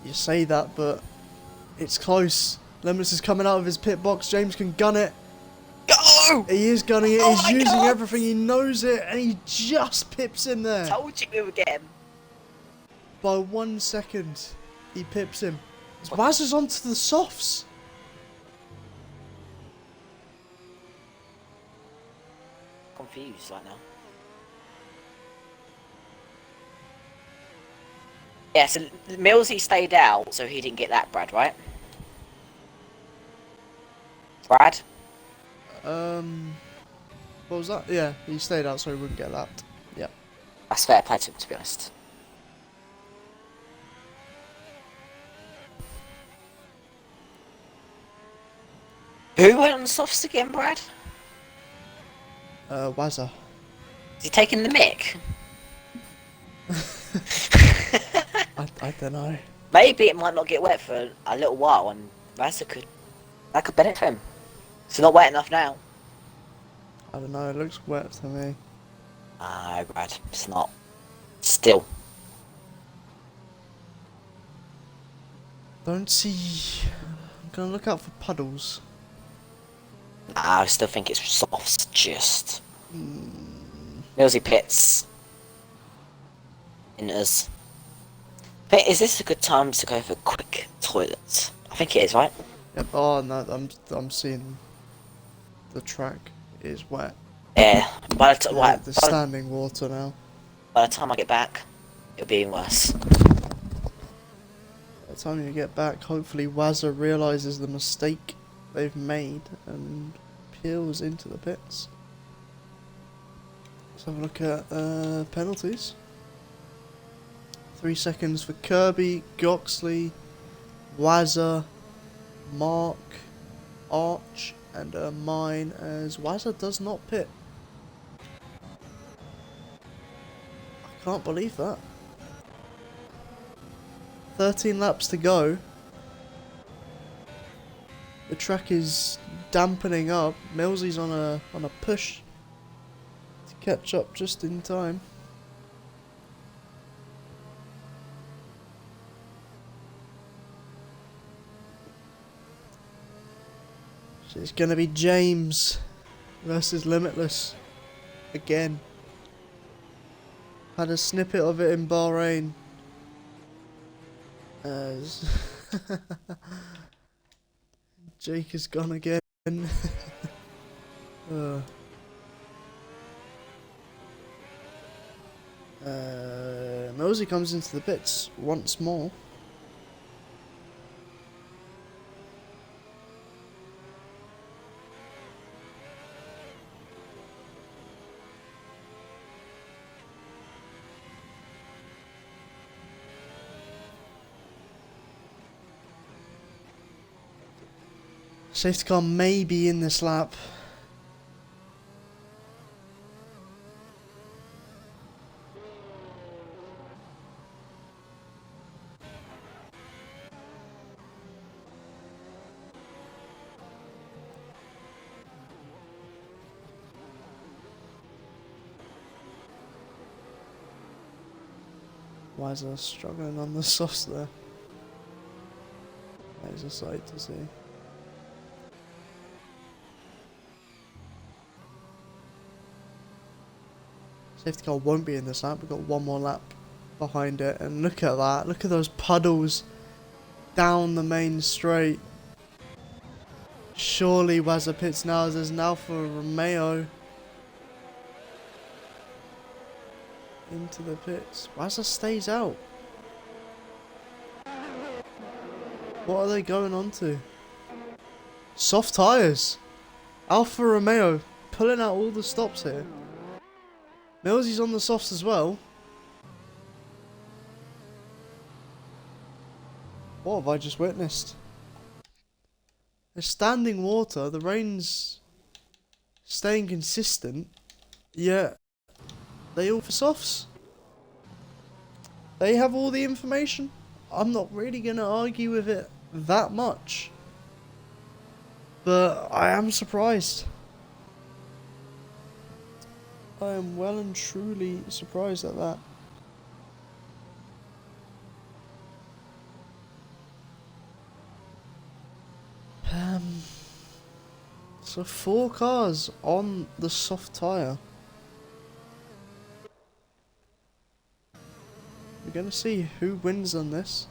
You say that, but it's close. Limitless is coming out of his pit box. James can gun it. Go! He is gunning it. He's using everything. He knows it, and he just pips in there. Told you we would get him. By 1 second, he pips him. Waz is onto the softs. Confused right now. Yeah, so Millsy stayed out, so he didn't get that, Brad, right? Brad? What was that? Yeah, he stayed out so he wouldn't get that. Yeah. That's fair play to him, to be honest. Who went on the softs again, Brad? Wazza. Is he taking the mick? I don't know. Maybe it might not get wet for a little while, and Razza that could benefit him. It's not wet enough now. I don't know, it looks wet to me. No, Brad, it's not. Still. Don't see... I'm gonna look out for puddles. Nah, I still think it's softs, just. Millsy pits. Inters. But is this a good time to go for quick toilets? I think it is, right? Yep. Oh no, I'm seeing the track is wet. Yeah. The standing water now. By the time I get back, it'll be even worse. By the time you get back, hopefully Wazza realises the mistake they've made and peels into the pits. Let's have a look at penalties. 3 seconds for Kirby, Goxley, Wazza, Mark, Arch, and mine, as Wazza does not pit. I can't believe that. 13 laps to go. The track is dampening up. Millsy's on a push to catch up just in time. So it's gonna be James versus Limitless again. Had a snippet of it in Bahrain. As Jake is gone again. Millsy comes into the pits once more. Safety car may be in this lap. Why is there struggling on the softs there? That is a sight to see. Safety car won't be in this lap. We've got one more lap behind it, and look at that. Look at those puddles down the main straight. Surely Wazza pits now, as there's an Alfa Romeo into the pits. Wazza stays out. What are they going on to? Soft tyres. Alfa Romeo pulling out all the stops here. Millsy's on the softs as well. What have I just witnessed? There's standing water. The rain's staying consistent. Yeah. They all for softs. They have all the information. I'm not really going to argue with it that much. But I am surprised. I am well and truly surprised at that. So 4 cars on the soft tyre. We're going to see who wins on this.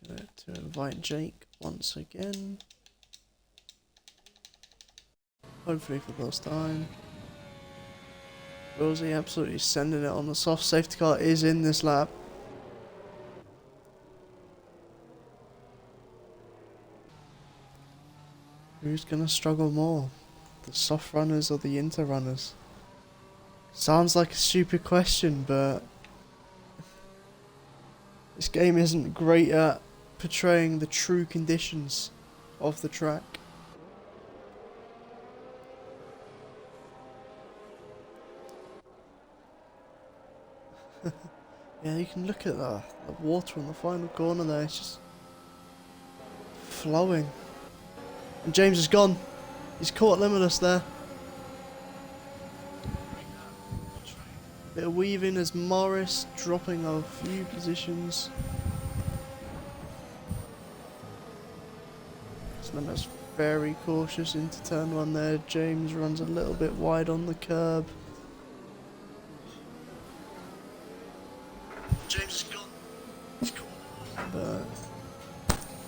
Going to invite Jake once again. Hopefully for the last time. Rosie absolutely sending it on the soft. Safety car is in this lap. Who's going to struggle more? The soft runners or the inter runners? Sounds like a stupid question, but this game isn't great at portraying the true conditions of the track. Yeah, you can look at the water on the final corner there, it's just flowing. And James is gone. He's caught limitless there. Bit of weaving as Morris dropping a few positions. Limitless very cautious into turn 1 there. James runs a little bit wide on the curb. James is gone. He's caught. But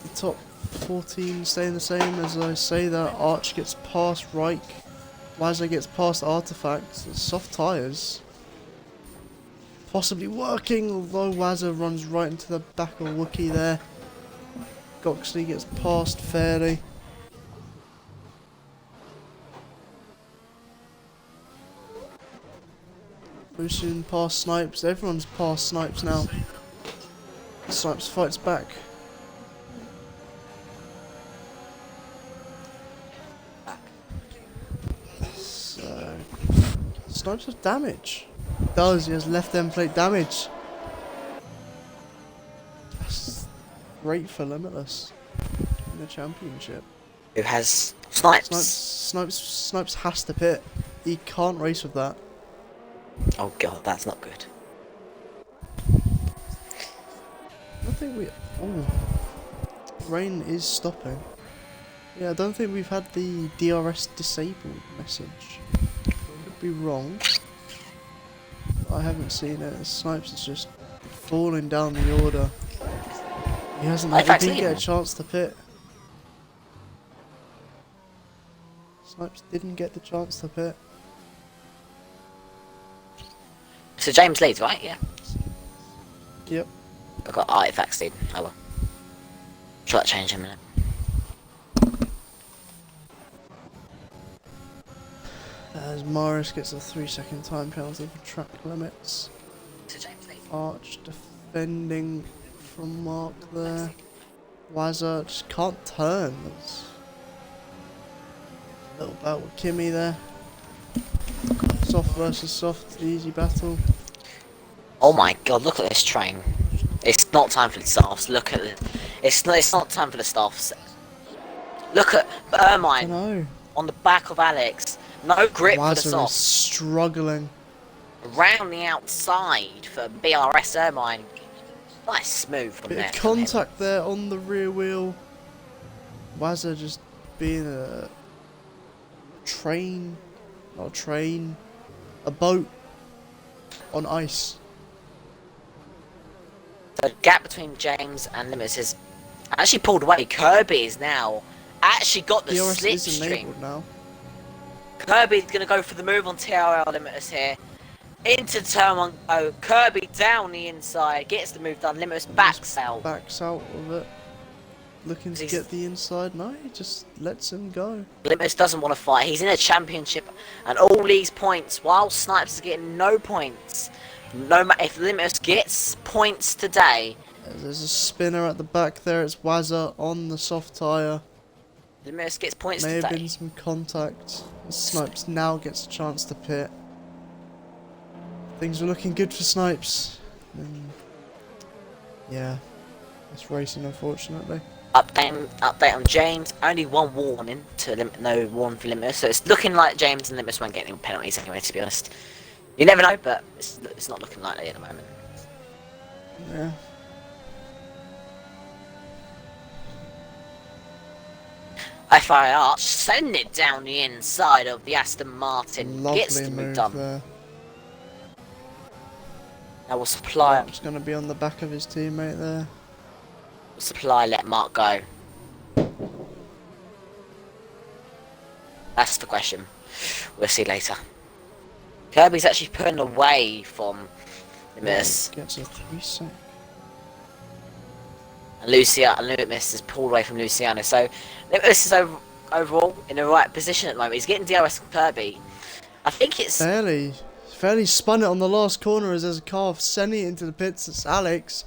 the top 14 staying the same. As I say that, Arch gets past Reich, Wazza gets past Artifact. Soft tyres possibly working, although Wazza runs right into the back of Wookie there. Goxley gets past fairly. Pushing past Snipes, everyone's past Snipes now. Snipes fights back. So Snipes has damage. Does, he has left end plate damage. That's great for Limitless in the championship. Who has Snipes? Snipes has to pit. He can't race with that. Oh god, that's not good. I think we... Oh. Rain is stopping. Yeah, I don't think we've had the DRS disabled message. Could be wrong. I haven't seen it. Snipes is just falling down the order. He didn't get a chance to pit. Snipes didn't get the chance to pit. So James leads, right? Yeah. Yep. I've got artifacts lead. Oh well. Shall that change in a minute? As Morris gets a 3-second time penalty for track limits. So James leads. Arch defending from Mark there. Wazza just can't turn. That's a little bout with Kimmy there. Soft versus soft, easy battle. Oh my god, look at this train. It's not time for the staffs. Look at it. It's not time for the staffs. Look at Ermine on the back of Alex. No grip for the Wazza is softs. struggling. Round the outside for BRS Ermine. Nice smooth from Bit there. of contact there on the rear wheel. Wazza just being a train, not a train, a boat on ice. The gap between James and Limits is actually pulled away. Kirby is now actually got the DRS is slipstream. enabled now. Kirby's gonna go for the move on TRL Limitless here. Into turn one go. Kirby down the inside. Gets the move done. Limitless backs out. Backs out of it. Looking to get the inside. No, he just lets him go. Limitless doesn't want to fight. He's in a championship. And all these points, while Snipes is getting no points. No matter if Limitless gets points today. There's a spinner at the back there. It's Wazza on the soft tyre. Limitless gets points May today. have been some contact. Snipes now gets a chance to pit. Things were looking good for Snipes. Yeah, it's racing unfortunately. Update on James. Only one warning to no warning for Limitless. So it's looking like James and Limitless won't get any penalties anyway. To be honest, you never know, but it's not looking likely at the moment. Yeah. FI Arch send it down the inside of the Aston Martin. Lovely Gets the move move done. there. Now we'll supply. Mark's going to be on the back of his teammate there. Supply, let Mark go. That's the question. We'll see later. Kirby's actually pulling away from the miss. Gets a 3-sec. And Limitless is pulled away from Luciano. So Limitless is overall in the right position at the moment. He's getting DRS from Kirby. I think it's fairly spun it on the last corner as there's a car sending it into the pits. It's Alex.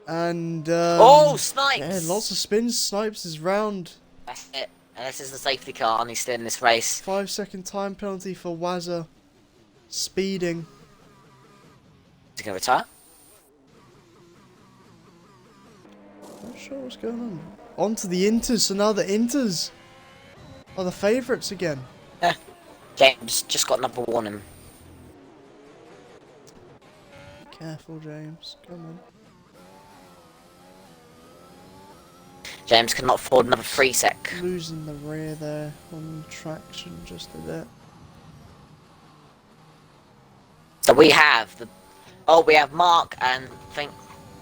And oh, Snipes! Yeah, lots of spins. Snipes is round. That's it. And this is the safety car, and he's still in this race. 5-second time penalty for Wazza. Speeding. Is he gonna retire? Not sure what's going on. On to the Inters. So now the Inters are the favourites again. James just got another warning. Be careful, James. Come on. James cannot afford another 3-sec. Losing the rear there on traction just a bit. So we have we have Mark and I think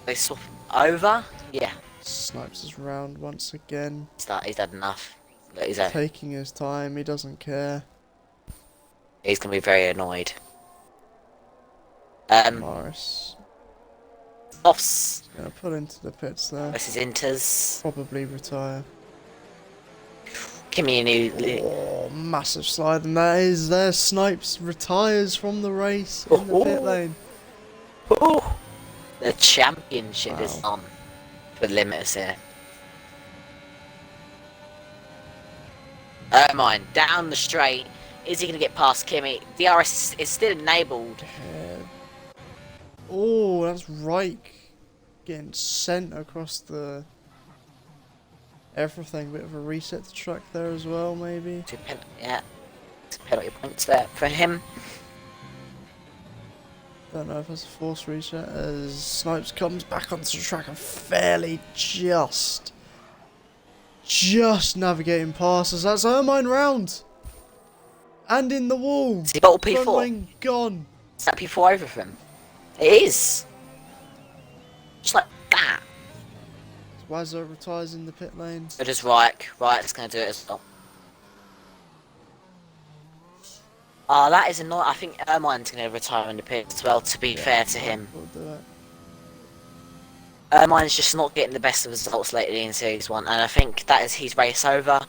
they swap over. Yeah. Snipes is round once again. He's had enough. Look, Taking his time, he doesn't care. he's gonna be very annoyed. Morris Offs gonna pull into the pits there. versus Inters. Probably retire. Give me a new. Oh, massive slide, and that is there. Snipes retires from the race in the pit lane. Oh, the championship is on for Limiters here. Mine down the straight. Is he going to get past Kimmy? DRS is still enabled. Oh, that's Reich getting sent across the everything. Bit of a reset to track there as well, maybe. Two penalty points there for him. Don't know if it's a force reset as Snipes comes back onto the track and fairly just navigating past as that's Ermine round. And in the wall. Is he bottle P4? Front lane gone. Is that P4 over for him? It is. Just like that. Wazza retires in the pit lane. So does Reich. Reich's going to do it as well. Oh, that is annoying. I think Ermine's going to retire in the pit as well, to be fair to him. We'll do it. Ermine's just not getting the best of results lately in Series 1, and I think that is his race over.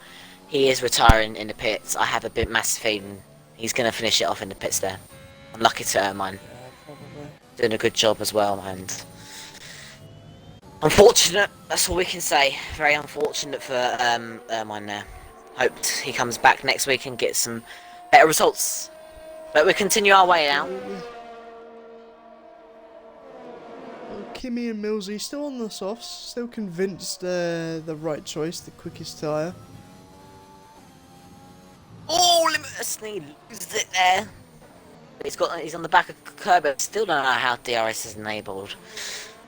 He is retiring in the pits. I have a bit massive feeling he's going to finish it off in the pits there. Unlucky to Ermine. Yeah, probably. Doing a good job as well, and unfortunate, that's all we can say. Very unfortunate for Ermine there. Hoped he comes back next week and gets some better results. But we continue our way now. Kimmy and Millsy still on the softs, still convinced the right choice, the quickest tyre. Oh, Limitless loses it there. He's on the back of Kirby. Still don't know how DRS is enabled.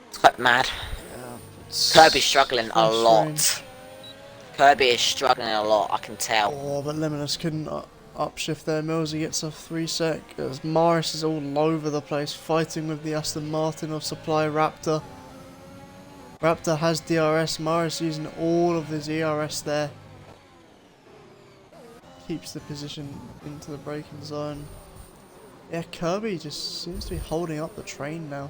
It's quite mad. Yeah, Kirby's struggling a lot. Kirby is struggling a lot, I can tell. Oh, but Limitless couldn't upshift there. Millsy gets a 3-sec as Morris is all over the place fighting with the Aston Martin of Supply Raptor. Raptor has DRS, Morris using all of his ERS there. keeps the position into the braking zone. Yeah, Kirby just seems to be holding up the train now.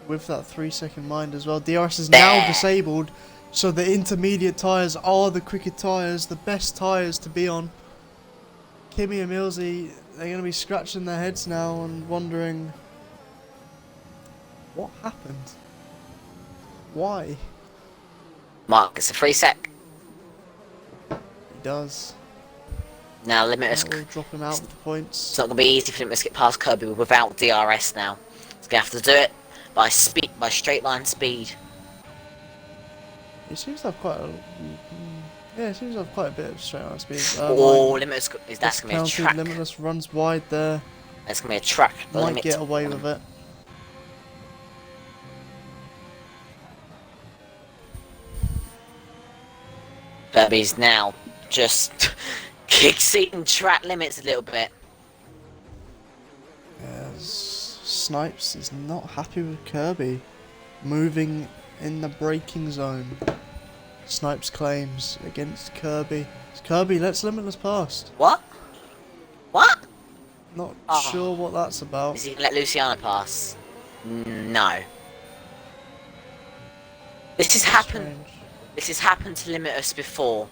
With that 3-second mind as well. DRS is now disabled, so the intermediate tyres are the quicker tyres, the best tyres to be on. Kimi and Millsy, they're going to be scratching their heads now and wondering what happened. Why? Mark, it's a free sec. He does. Now Limitless. That will drop him out of the points. It's not going to be easy for Limitless to get past Kirby without DRS now. He's going to have to do it by straight line speed. He seems to have quite a... Yeah, he seems to have quite a bit of straight line speed. Limitless, that's going to be a track. Limitless runs wide there. That's going to be a track. Might get away with it. Kirby's now just exceeding track limits a little bit. Yes, Snipes is not happy with Kirby moving in the braking zone. Snipes claims against Kirby. Kirby lets Limitless past. What? What? Not sure what that's about. Is he going to let Luciano pass? No. This has happened. This has happened to Limitless before,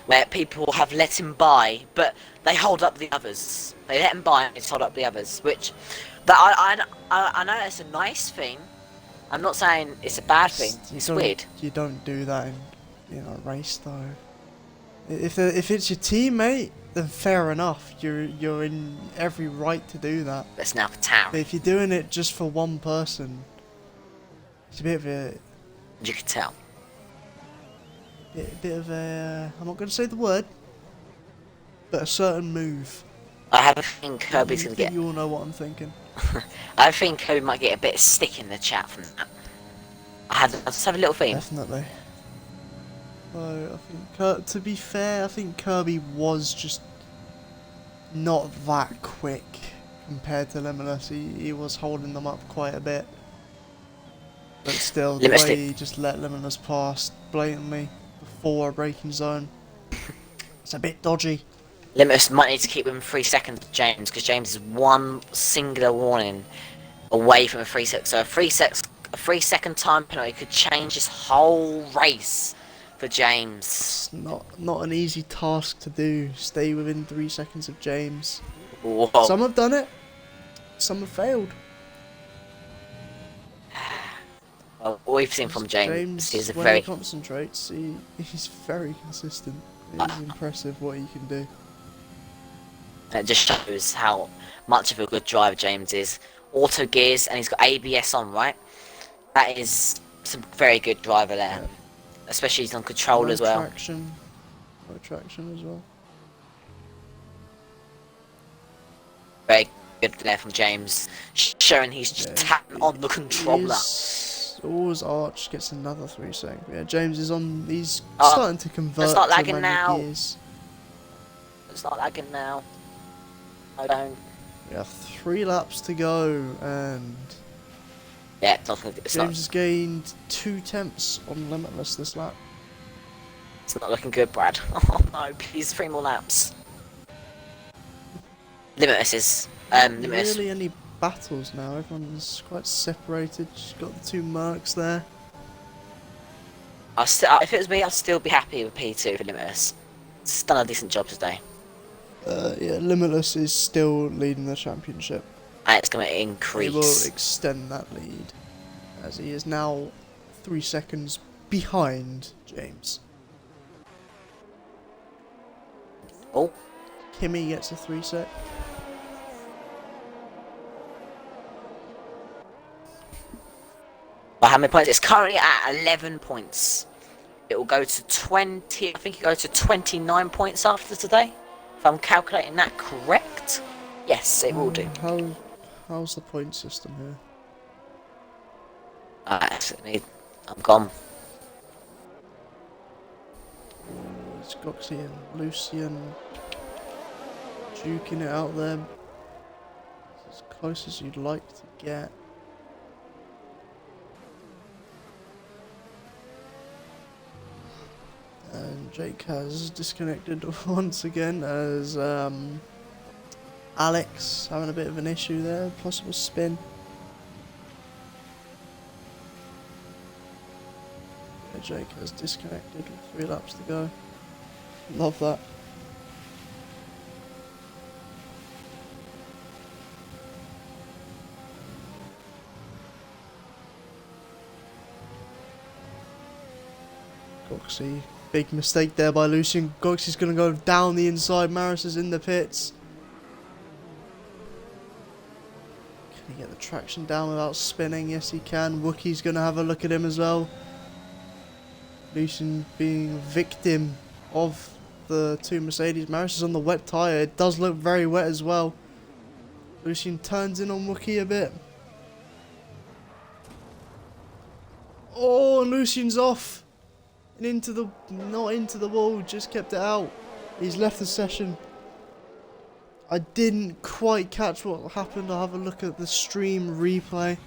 where people have let him by, but they hold up the others. They let him by and just hold up the others, which I know that's a nice thing. I'm not saying it's a bad thing. It's weird. You don't do that in a race though. If it's your teammate, then fair enough. You're in every right to do that. That's now for town. But if you're doing it just for one person, it's a bit of a... You can tell. Bit of a... I'm not going to say the word, but a certain move. I have a feeling Kirby's going to get... You all know what I'm thinking. I think Kirby might get a bit of stick in the chat from that. I just have a little theme. Definitely. So, I think, to be fair, I think Kirby was just not that quick compared to Limitless. He was holding them up quite a bit. But still, the way he just let Limitless pass blatantly before a braking zone, it's a bit dodgy. Limitless might need to keep within 3 seconds of James, because James is one singular warning away from a 3 sec. So a 3-second time penalty could change this whole race for James. It's not an easy task to do. Stay within 3 seconds of James. Whoa. Some have done it. Some have failed. Well, all we've seen from James is a when very... he concentrates, he's very consistent. It's impressive what he can do. It just shows how much of a good driver James is. Auto gears, and he's got ABS on, right? That is some very good driver there. Yeah. Especially he's on control as well. No traction as well. Very good there from James, showing he's just tapping on the controller. Always Arch gets another 3 seconds. Yeah, James is on. He's starting to convert. It's not to lagging now. Gears. It's not lagging now. I don't. We have 3 laps to go, and yeah, James has gained 2 tenths on Limitless this lap. It's not looking good, Brad. Oh no, please 3 more laps. Limitless is Limitless. Really any battles now? Everyone's quite separated. Just got the 2 Mercs there. If it was me, I'd still be happy with P2 for Limitless. It's done a decent job today. Yeah, Limitless is still leading the championship. And it's going to increase. He will extend that lead, as he is now 3 seconds behind James. Oh. Kimi gets a 3 sec. By how many points? It's currently at 11 points. It will go to 20. I think it goes to 29 points after today. If I'm calculating that correct. Yes, it will do. How's the point system here? I'm gone. It's Goxie and Lucian duking it out there. It's as close as you'd like to get. And Jake has disconnected once again as Alex having a bit of an issue there. Possible spin. Yeah, Jake has disconnected with 3 laps to go. Love that. Goxie, big mistake there by Lucian. Goxie's going to go down the inside. Maris is in the pits. Can he get the traction down without spinning? Yes, he can. Wookie's going to have a look at him as well. Lucian being victim of the 2 Mercedes. Maris is on the wet tyre. It does look very wet as well. Lucian turns in on Wookie a bit. Oh, and Lucian's off. And into the, not into the wall, just kept it out. He's left the session. I didn't quite catch what happened. I'll have a look at the stream replay.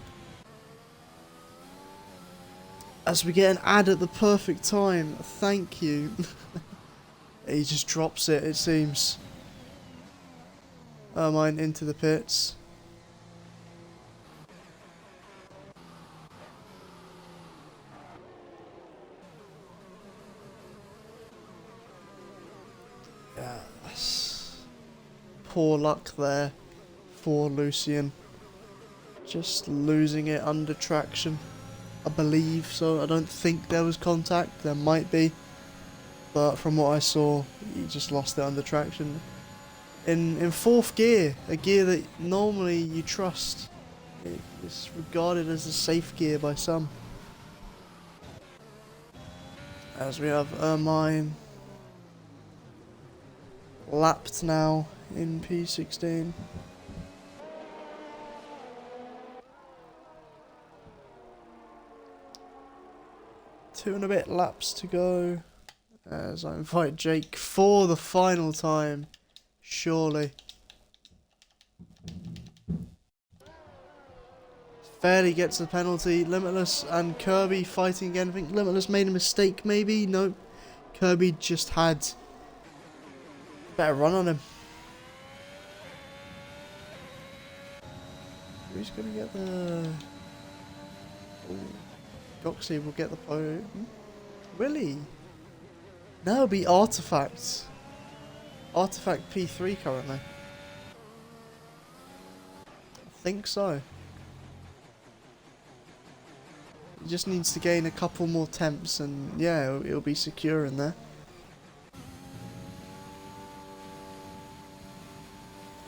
As we get an ad at the perfect time. Thank you. He just drops it seems. Mine into the pits. Yes. Poor luck there for Lucian. Just losing it under traction. I believe so. I don't think there was contact. There might be. But from what I saw, he just lost it under traction. In 4th gear, a gear that normally you trust. It's regarded as a safe gear by some. As we have Ermine lapped now in P16. 2 and a bit laps to go. As I invite Jake for the final time. Surely. Fairly gets the penalty. Limitless and Kirby fighting again. I think Limitless made a mistake maybe. Nope. Kirby just had better run on him. Who's going to get the... Goxie will get the podium. Will he? No, it'll be Artifact. Artifact P3 currently. I think so. He just needs to gain a couple more temps and yeah, it'll be secure in there.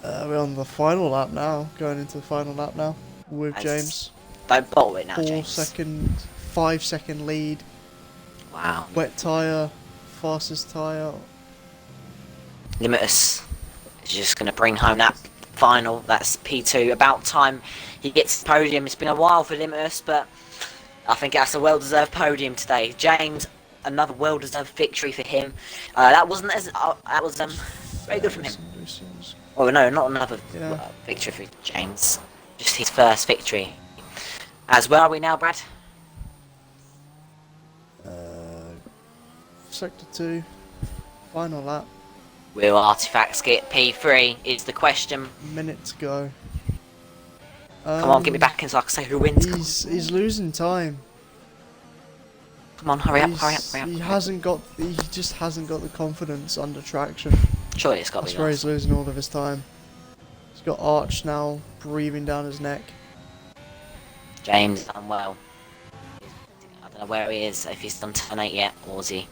We're on the final lap now, going into the final lap now with James. Don't bottle it now, James. 5 second lead. Wow. Wet tyre, fastest tyre. Limitless is just going to bring home that final. That's P2. About time he gets the podium. It's been a while for Limitless, but I think that's a well-deserved podium today. James, another well-deserved victory for him. That wasn't as that was very good from him. Oh no, not another victory for James. Just his first victory. As where are we now, Brad? Sector 2, final lap. Will Artifacts get P3 is the question. Minute to go. Come on, get me back in so I can say who wins. He's losing time. Come on, hurry up. He just hasn't got the confidence under traction. Surely it's got to be. That's where he's losing all of his time. He's got Arch now breathing down his neck. James done well. I don't know where he is, if he's done turn 8 yet, or is he?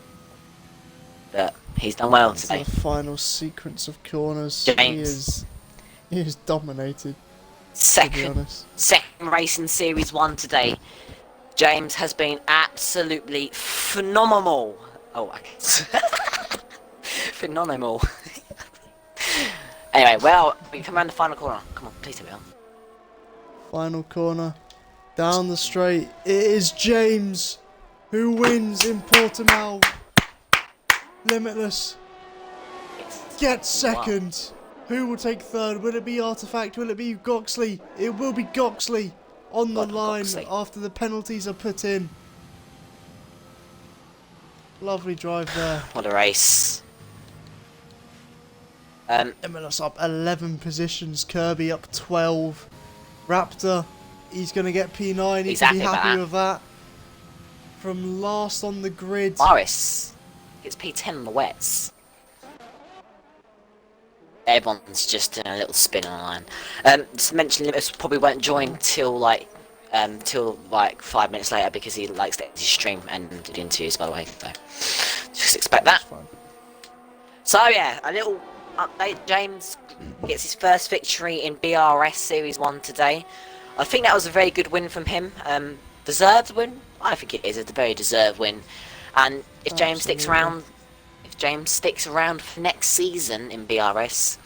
But he's done well today. The final sequence of corners. James. He is dominated. Second race in Series 1 today. James has been absolutely phenomenal. Oh, okay. Phenomenal. Anyway, well, we come around the final corner. Come on, please tell me on. Final corner. Down the straight. It is James who wins in Portimao. Limitless gets second. Who will take third? Will it be Artifact? Will it be Goxley? It will be Goxley on the line after the penalties are put in. Lovely drive there. What a race. MLS up 11 positions. Kirby up 12. Raptor, he's going to get P9. He He's can be happy about happy that. with that. From last on the grid. Morris gets P10 on the wets. Everyone's just doing a little spin online. Just to mention, Limitless probably won't join till like 5 minutes later because he likes to edit his stream and do interviews, by the way. So just expect that. So yeah, a little update. James gets his first victory in BRS Series 1 today. I think that was a very good win from him. Deserved win? I think it is a very deserved win. And if James sticks around, for next season in BRS,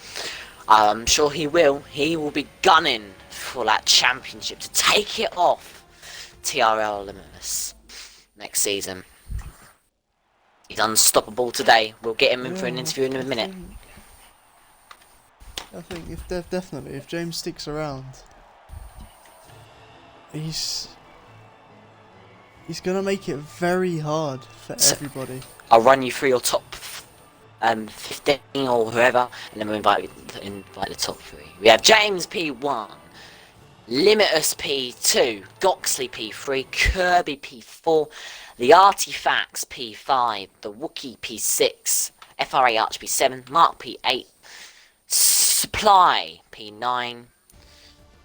I'm sure he will be gunning for that championship to take it off TRL Limitless next season. He's unstoppable today. We'll get him in for an interview in a minute. I think definitely if James sticks around, he's gonna make it very hard for everybody. I'll run you through your top 15 or whoever, and then we'll invite the top 3. We have James P1, Limitless P2, Goxley P3, Kirby P4, The Artifacts P5, The Wookiee P6, FRA Arch P7, Mark P8, Supply P9,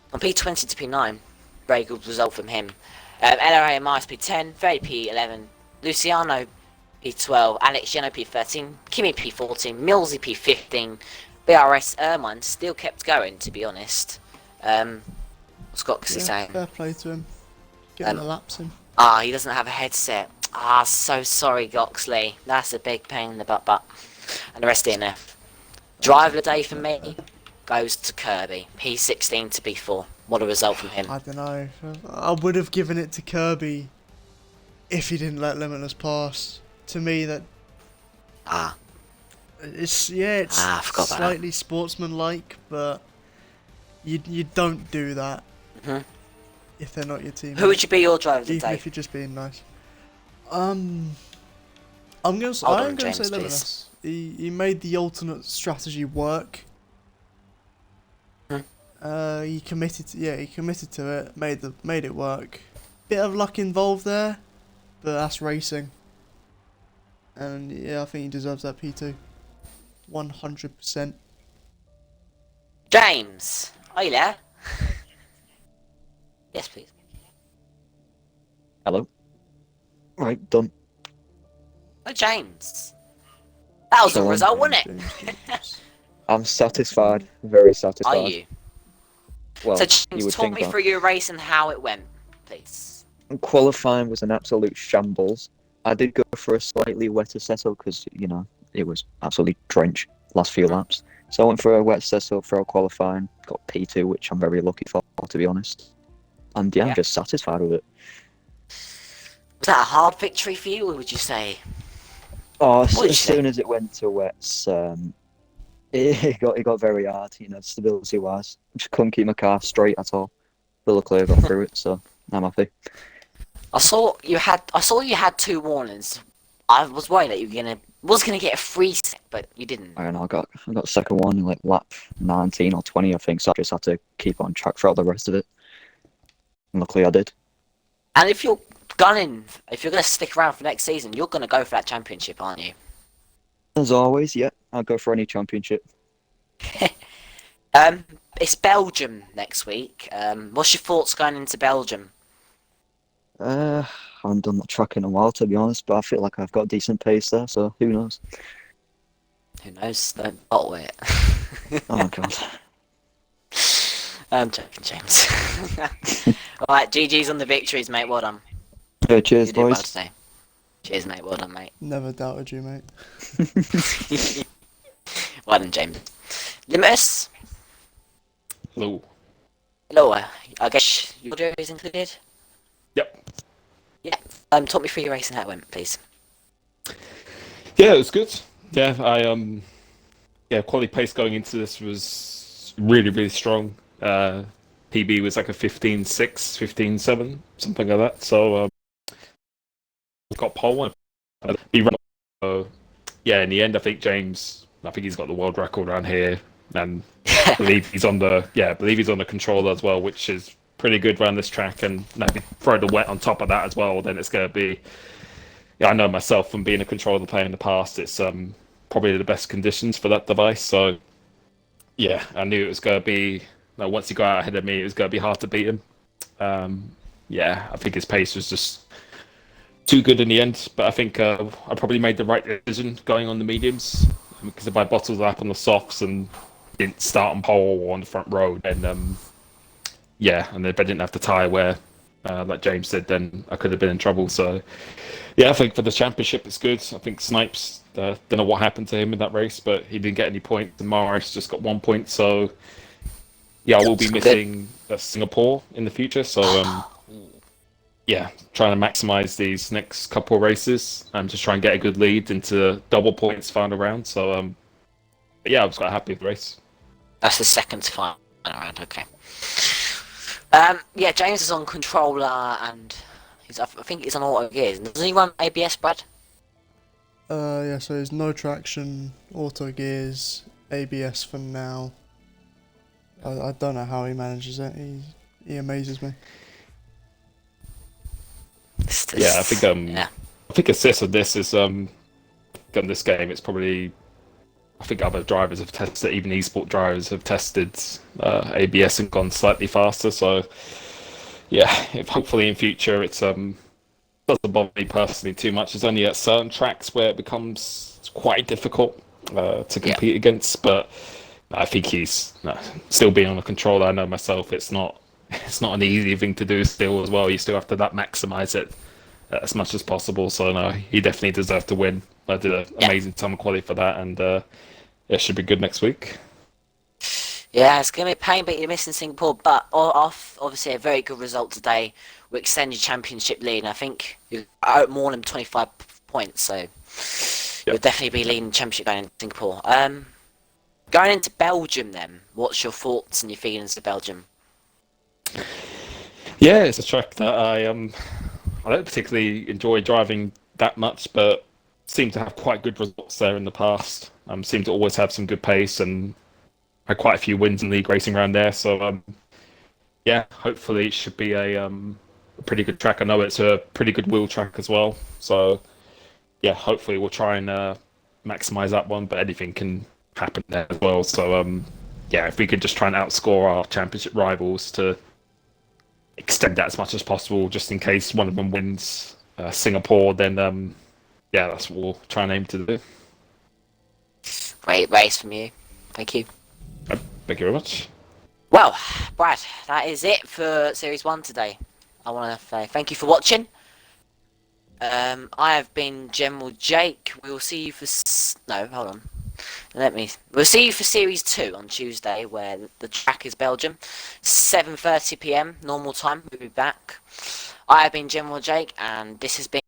from P20 to P9, very good result from him. LRA Mice P10, Ferry P11, Luciano P12, Alex Geno P13, Kimi P14, Millsy P15, BRS Ermine still kept going, to be honest. What's Goxley saying? Fair play to him. Getting the laps in. He doesn't have a headset. So sorry, Goxley. That's a big pain in the butt. And the rest DNF. Driver of the day for me goes to Kirby. P16 to P4. What a result from him. I don't know. I would have given it to Kirby if he didn't let Limitless pass. To me, that it's slightly sportsmanlike, but you don't do that if they're not your team. Who would you be your driver of the Even day? if you're just being nice. I'm gonna say Limitless. He made the alternate strategy work. He committed to it, made it work. Bit of luck involved there, but that's racing. And yeah, I think he deserves that P2. 100%. James, are you there? Yes, please. Hello. Right, done. Oh, James. That was a result, wasn't it? I'm satisfied, very satisfied. Are you? Well, So you James, would talk think me that. through your race and how it went, please. Qualifying was an absolute shambles. I did go for a slightly wetter setup because, it was absolutely drenched last few laps. So I went for a wet setup for a qualifying, got P2, which I'm very lucky for, to be honest. And yeah, I'm just satisfied with it. Was that a hard victory for you, or would you say? Oh, as soon as it went to wets, it got very hard, stability wise. Just couldn't keep my car straight at all. But luckily I got through it, so I'm happy. I saw you had 2 warnings. I was worried that you was gonna get a free set, but you didn't. I don't know, I got second one in like lap 19 or 20, I think, so I just had to keep on track throughout the rest of it. And luckily I did. And if you're gonna stick around for next season, you're gonna go for that championship, aren't you? As always, yeah, I'll go for any championship. It's Belgium next week. What's your thoughts going into Belgium? I haven't done that track in a while, to be honest, but I feel like I've got decent pace there, so who knows? Who knows? Don't bottle it. Oh god. I'm joking, James. Alright, GG's on the victories, mate. Well done. Yeah, cheers, You did well boys. today. Cheers, mate. Well done, mate. Never doubted you, mate. Well done, James. Limitless? Hello. Hello, I guess your audio is included? Yep. Yeah. Talk me through your race and how it went, please. Yeah, it was good. Yeah, quality pace going into this was really, really strong. PB was like a 15.6, 15.7, something like that. So got pole one. He ran, so, yeah, in the end, I think he's got the world record around here, and I believe he's on the controller as well, which is pretty good around this track. And if you throw the wet on top of that as well, then it's going to be. Yeah, I know myself from being a controller player in the past, it's probably the best conditions for that device. So yeah, I knew it was going to be. Once he got out ahead of me, it was going to be hard to beat him. Yeah, I think his pace was just too good in the end. But I think I probably made the right decision going on the mediums, because if I bottled up on the softs and didn't start on pole or on the front row, then yeah, and if I didn't have the tyre wear, like James said, then I could have been in trouble. So yeah, I think for the championship it's good. I think Snipes, don't know what happened to him in that race, but he didn't get any points. And Morris just got 1 point. So yeah, I will be missing Singapore in the future. So yeah, trying to maximize these next couple of races and just try and get a good lead into double points final round. So but yeah, I was quite happy with the race. That's the second final round. Okay. Yeah, James is on controller and I think he's on auto gears. Doesn't he run ABS, Brad? Yeah, so there's no traction, auto gears, ABS for now. I don't know how he manages it. He amazes me. Yeah, I think assist of this is in this game. It's probably, I think other drivers have tested, even esport drivers have tested ABS and gone slightly faster. So yeah, if hopefully in future it's doesn't bother me personally too much. It's only at certain tracks where it becomes quite difficult to compete against. But I think he's still being on a controller. I know myself, it's not an easy thing to do still as well. You still have to maximize it as much as possible. So no, he definitely deserved to win. I did an amazing time quality for that, and it should be good next week. Yeah, it's going to be a pain, but you're missing Singapore. But obviously a very good result today. We extend your championship lead, and I think you're out more than 25 points, so you'll definitely be leading the championship going into Singapore. Going into Belgium then, what's your thoughts and your feelings of Belgium? Yeah, it's a track that I don't particularly enjoy driving that much, but seem to have quite good results there in the past. Seem to always have some good pace and had quite a few wins in league racing around there. So yeah, hopefully it should be a pretty good track. I know it's a pretty good wheel track as well. So yeah, hopefully we'll try and maximize that one, but anything can happen there as well. So yeah, if we could just try and outscore our championship rivals to extend that as much as possible, just in case one of them wins Singapore, then yeah, that's what we'll try and aim to do. Great race from you. Thank you. Thank you very much. Well, Brad, that is it for Series 1 today. I want to say thank you for watching. I have been General Jake. We will see you for... No, hold on. We'll see you for Series 2 on Tuesday, where the track is Belgium. 7:30 PM, normal time. We'll be back. I have been General Jake, and this has been